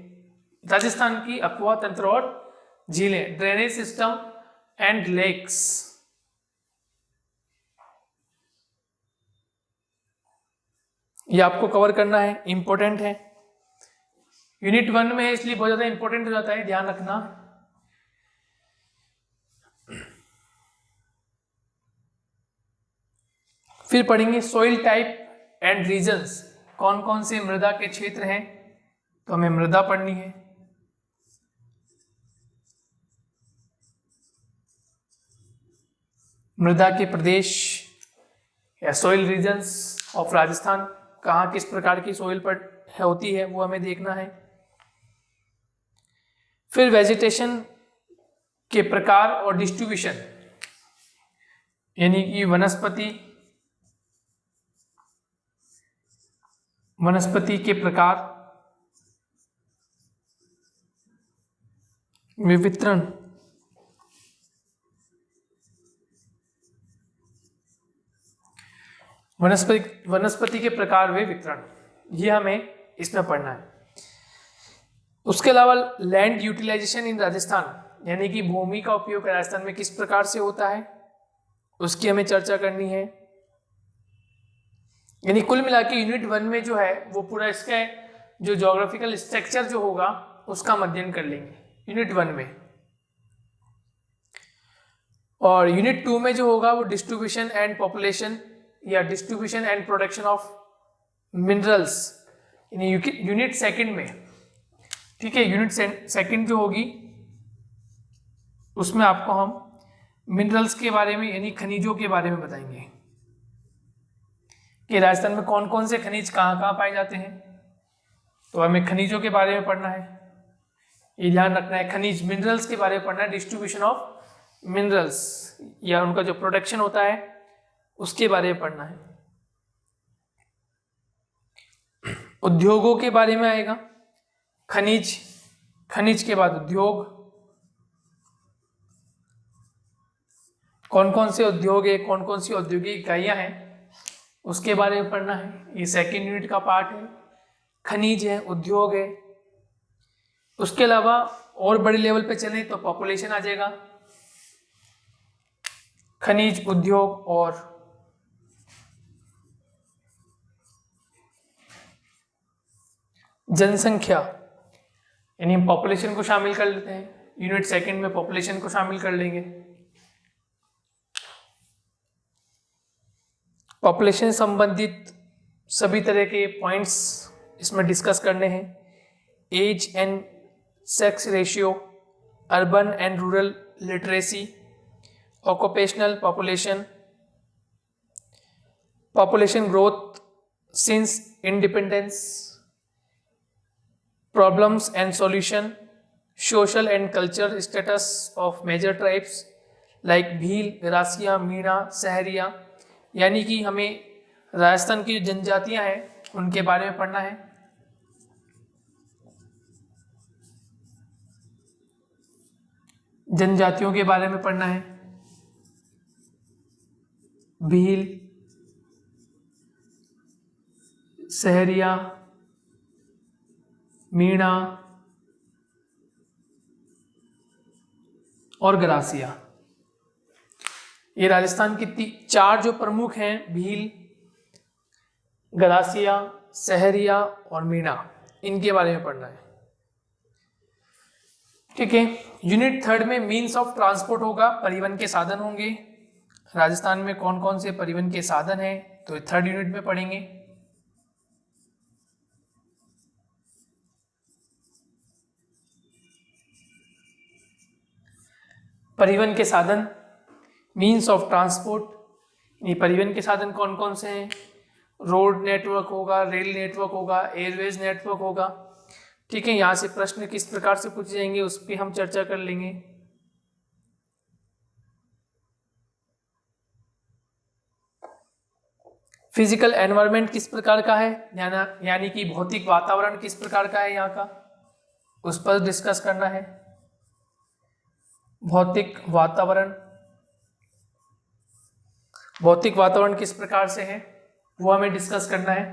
राजस्थान की अपवाह तंत्र और झीलें, ड्रेनेज सिस्टम एंड लेक्स। ये आपको कवर करना है, इंपॉर्टेंट है। यूनिट 1 में है इसलिए बहुत ज्यादा इंपॉर्टेंट हो जाता है, ध्यान रखना। फिर पढ़ेंगे सोइल टाइप एंड रीजन्स, कौन कौन से मृदा के क्षेत्र हैं, तो हमें मृदा पढ़नी है। मृदा के प्रदेश या सोइल रीजन्स ऑफ राजस्थान, कहाँ किस प्रकार की सोइल पर होती है वो हमें देखना है। फिर वेजिटेशन के प्रकार और डिस्ट्रीब्यूशन, यानी कि वनस्पति, वनस्पति के प्रकार में वितरण, वनस्पति के प्रकार व वितरण, ये हमें इसमें पढ़ना है। उसके अलावा लैंड यूटिलाइजेशन इन राजस्थान, यानी कि भूमि का उपयोग राजस्थान में किस प्रकार से होता है, उसकी हमें चर्चा करनी है। यानी कुल मिला के यूनिट 1 में जो है वो पूरा इसका जो ज्योग्राफिकल स्ट्रक्चर जो होगा उसका अध्ययन कर लेंगे यूनिट 1 में। और यूनिट 2 में जो होगा वो डिस्ट्रीब्यूशन एंड पॉपुलेशन या distribution and production of minerals, यानी यूनिट 2 में, ठीक है। यूनिट 2 जो होगी उसमें आपको हम मिनरल्स के बारे में यानी खनिजों के बारे में बताएंगे कि राजस्थान में कौन कौन से खनिज कहाँ कहाँ पाए जाते हैं। तो हमें खनिजों के बारे में पढ़ना है, ये ध्यान रखना है। खनिज मिनरल्स के बारे में पढ़ना है, डिस्ट्रीब्यूशन ऑफ मिनरल्स या उनका जो प्रोडक्शन होता है उसके बारे में पढ़ना है। उद्योगों के बारे में आएगा, खनिज के बाद उद्योग, कौन कौन से उद्योग है, कौन कौन सी औद्योगिक इकाइयां हैं, उसके बारे में पढ़ना है। ये 2nd यूनिट का पार्ट है। खनिज है, उद्योग है। उसके अलावा और बड़े लेवल पे चले तो पॉपुलेशन आ जाएगा, खनिज, उद्योग और जनसंख्या, यानी हम पॉपुलेशन को शामिल कर लेते हैं। यूनिट 2 में पॉपुलेशन को शामिल कर लेंगे। पॉपुलेशन संबंधित सभी तरह के पॉइंट्स इसमें डिस्कस करने हैं। Age and sex ratio, urban and rural literacy, occupational population, population growth since independence, problems and solution, social and cultural status of major tribes like Bhil, Garasia, Meena, Sahariya, यानी कि हमें राजस्थान की जो जनजातियां हैं उनके बारे में पढ़ना है। जनजातियों के बारे में पढ़ना है, भील, सहरिया, मीणा और गरासिया। ये राजस्थान की 4 जो प्रमुख हैं, भील, गरासिया, सहरिया और मीणा, इनके बारे में पढ़ना है, ठीक है। यूनिट 3 में मीन्स ऑफ ट्रांसपोर्ट होगा, परिवहन के साधन होंगे। राजस्थान में कौन कौन से परिवहन के साधन हैं तो 3rd यूनिट में पढ़ेंगे। परिवहन के साधन, मीन्स ऑफ ट्रांसपोर्ट, ये परिवहन के साधन कौन कौन से हैं। रोड नेटवर्क होगा, रेल नेटवर्क होगा, एयरवेज नेटवर्क होगा, ठीक है। यहाँ से प्रश्न किस प्रकार से पूछे जाएंगे उस पर हम चर्चा कर लेंगे। फिजिकल एनवायरनमेंट किस प्रकार का है, यानी कि भौतिक वातावरण किस प्रकार का है यहाँ का, उस पर डिस्कस करना है। भौतिक वातावरण किस प्रकार से है वो हमें डिस्कस करना है।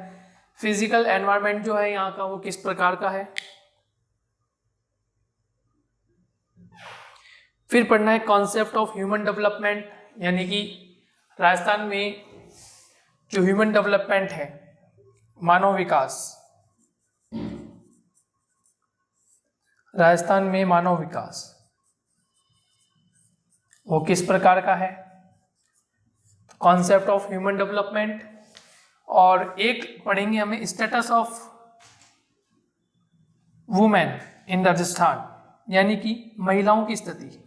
फिजिकल एनवायरनमेंट जो है यहाँ का वो किस प्रकार का है। फिर पढ़ना है कॉन्सेप्ट ऑफ ह्यूमन डेवलपमेंट, यानी कि राजस्थान में जो ह्यूमन डेवलपमेंट है, मानव विकास, राजस्थान में मानव विकास वो किस प्रकार का है, कॉन्सेप्ट ऑफ ह्यूमन डेवलपमेंट। और एक पढ़ेंगे हमें status of women in Rajasthan, यानी कि महिलाओं की स्थिति।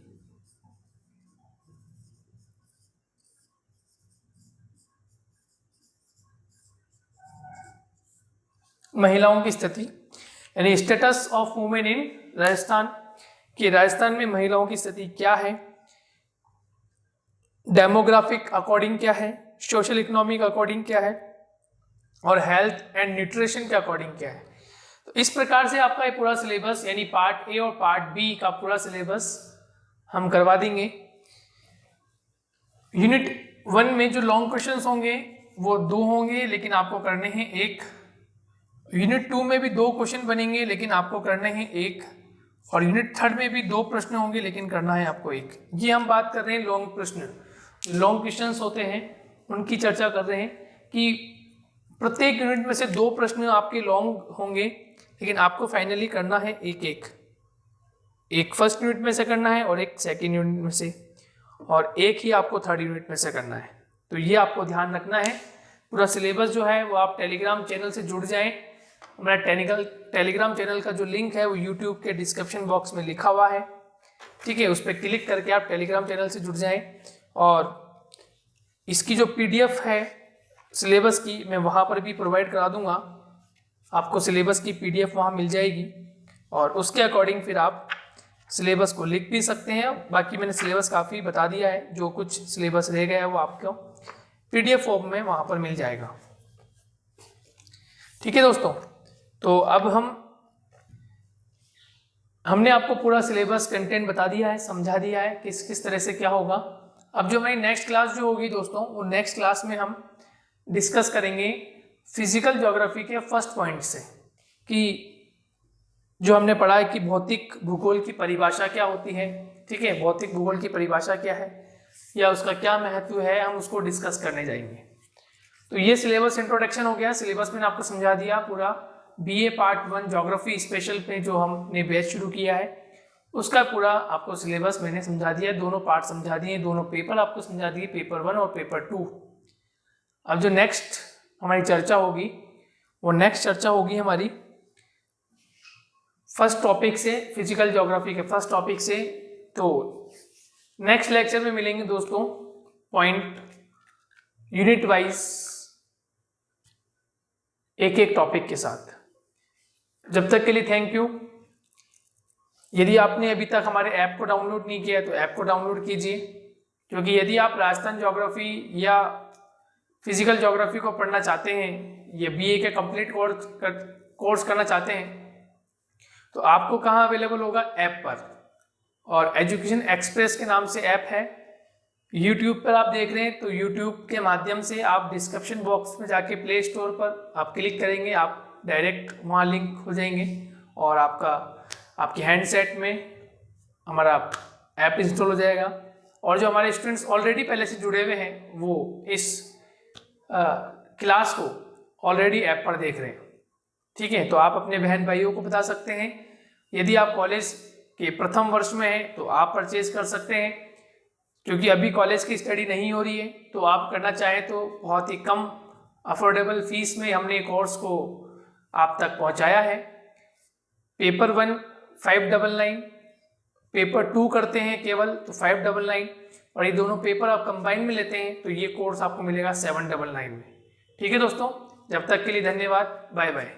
महिलाओं की स्थिति यानी status of women in Rajasthan, कि राजस्थान में महिलाओं की स्थिति क्या है, डेमोग्राफिक अकॉर्डिंग क्या है, सोशल इकोनॉमिक अकॉर्डिंग क्या है, और हेल्थ एंड न्यूट्रिशन के अकॉर्डिंग क्या है। तो इस प्रकार से आपका ये पूरा सिलेबस यानी पार्ट ए और पार्ट बी का पूरा सिलेबस हम करवा देंगे। यूनिट 1 में जो लॉन्ग क्वेश्चंस होंगे वो 2 होंगे, लेकिन आपको करने हैं 1। यूनिट 2 में भी 2 क्वेश्चन बनेंगे, लेकिन आपको करने हैं 1। और यूनिट 3 में भी 2 प्रश्न होंगे, लेकिन करना है आपको 1। ये हम बात कर रहे हैं लॉन्ग प्रश्न, लॉन्ग क्वेश्चंस होते हैं उनकी चर्चा कर रहे हैं कि प्रत्येक यूनिट में से 2 प्रश्न आपके लॉन्ग होंगे, लेकिन आपको फाइनली करना है एक फर्स्ट यूनिट में से करना है और एक सेकेंड यूनिट में से, और एक ही आपको थर्ड यूनिट में से करना है। तो ये आपको ध्यान रखना है। पूरा सिलेबस जो है वो आप टेलीग्राम चैनल से जुड़ जाएं। हमारा टेलीग्राम चैनल का जो लिंक है वो यूट्यूब के डिस्क्रिप्शन बॉक्स में लिखा हुआ है, ठीक है। उस पर क्लिक करके आप टेलीग्राम चैनल से जुड़ जाएं, और इसकी जो PDF है सिलेबस की मैं वहाँ पर भी प्रोवाइड करा दूंगा। आपको सिलेबस की PDF वहाँ मिल जाएगी, और उसके अकॉर्डिंग फिर आप सिलेबस को लिख भी सकते हैं। बाकी मैंने सिलेबस काफ़ी बता दिया है, जो कुछ सिलेबस रह गया है वो आपको PDF फॉर्म में वहाँ पर मिल जाएगा, ठीक है दोस्तों। तो अब हमने आपको पूरा सिलेबस कंटेंट बता दिया है, समझा दिया है किस किस तरह से क्या होगा। अब जो हमारी नेक्स्ट क्लास जो होगी दोस्तों, वो नेक्स्ट क्लास में हम डिस्कस करेंगे फिजिकल ज्योग्राफी के फर्स्ट पॉइंट से, कि जो हमने पढ़ा है कि भौतिक भूगोल की परिभाषा क्या होती है, ठीक है। भौतिक भूगोल की परिभाषा क्या है या उसका क्या महत्व है, हम उसको डिस्कस करने जाएंगे। तो ये सिलेबस इंट्रोडक्शन हो गया। सिलेबस मैंने आपको समझा दिया पूरा। BA पार्ट 1 ज्योग्राफी स्पेशल पे जो हमने बैच शुरू किया है उसका पूरा आपको सिलेबस मैंने समझा दिया, दोनों पार्ट समझा दिए, दोनों पेपर आपको समझा दिए, पेपर 1 और पेपर 2। अब जो नेक्स्ट हमारी चर्चा होगी वो नेक्स्ट चर्चा होगी हमारी फर्स्ट टॉपिक से, फिजिकल ज्योग्राफी के फर्स्ट टॉपिक से। तो नेक्स्ट लेक्चर में मिलेंगे दोस्तों पॉइंट यूनिट वाइज एक टॉपिक के साथ। जब तक के लिए थैंक यू। यदि आपने अभी तक हमारे ऐप को डाउनलोड नहीं किया तो ऐप को डाउनलोड कीजिए, क्योंकि यदि आप राजस्थान ज्योग्राफी या फिजिकल ज्योग्राफी को पढ़ना चाहते हैं या BA के कंप्लीट कोर्स करना चाहते हैं तो आपको कहाँ अवेलेबल होगा, ऐप पर। और एजुकेशन एक्सप्रेस के नाम से ऐप है, यूट्यूब पर आप देख रहे हैं तो यूट्यूब के माध्यम से आप डिस्क्रिप्शन बॉक्स में जाके प्ले स्टोर पर आप क्लिक करेंगे, आप डायरेक्ट वहाँ लिंक हो जाएंगे और आपके हैंडसेट में हमारा ऐप इंस्टॉल हो जाएगा। और जो हमारे स्टूडेंट्स ऑलरेडी पहले से जुड़े हुए हैं वो इस क्लास को ऑलरेडी ऐप पर देख रहे हैं, ठीक है। तो आप अपने बहन भाइयों को बता सकते हैं। यदि आप कॉलेज के प्रथम वर्ष में हैं तो आप परचेज कर सकते हैं, क्योंकि अभी कॉलेज की स्टडी नहीं हो रही है। तो आप करना चाहें तो बहुत ही कम अफोर्डेबल फीस में हमने कोर्स को आप तक पहुंचाया है। पेपर 1 599, पेपर 2 करते हैं केवल तो 599, और ये दोनों पेपर आप कंबाइन में लेते हैं तो ये कोर्स आपको मिलेगा 799 में, ठीक है दोस्तों। जब तक के लिए धन्यवाद, बाय बाय।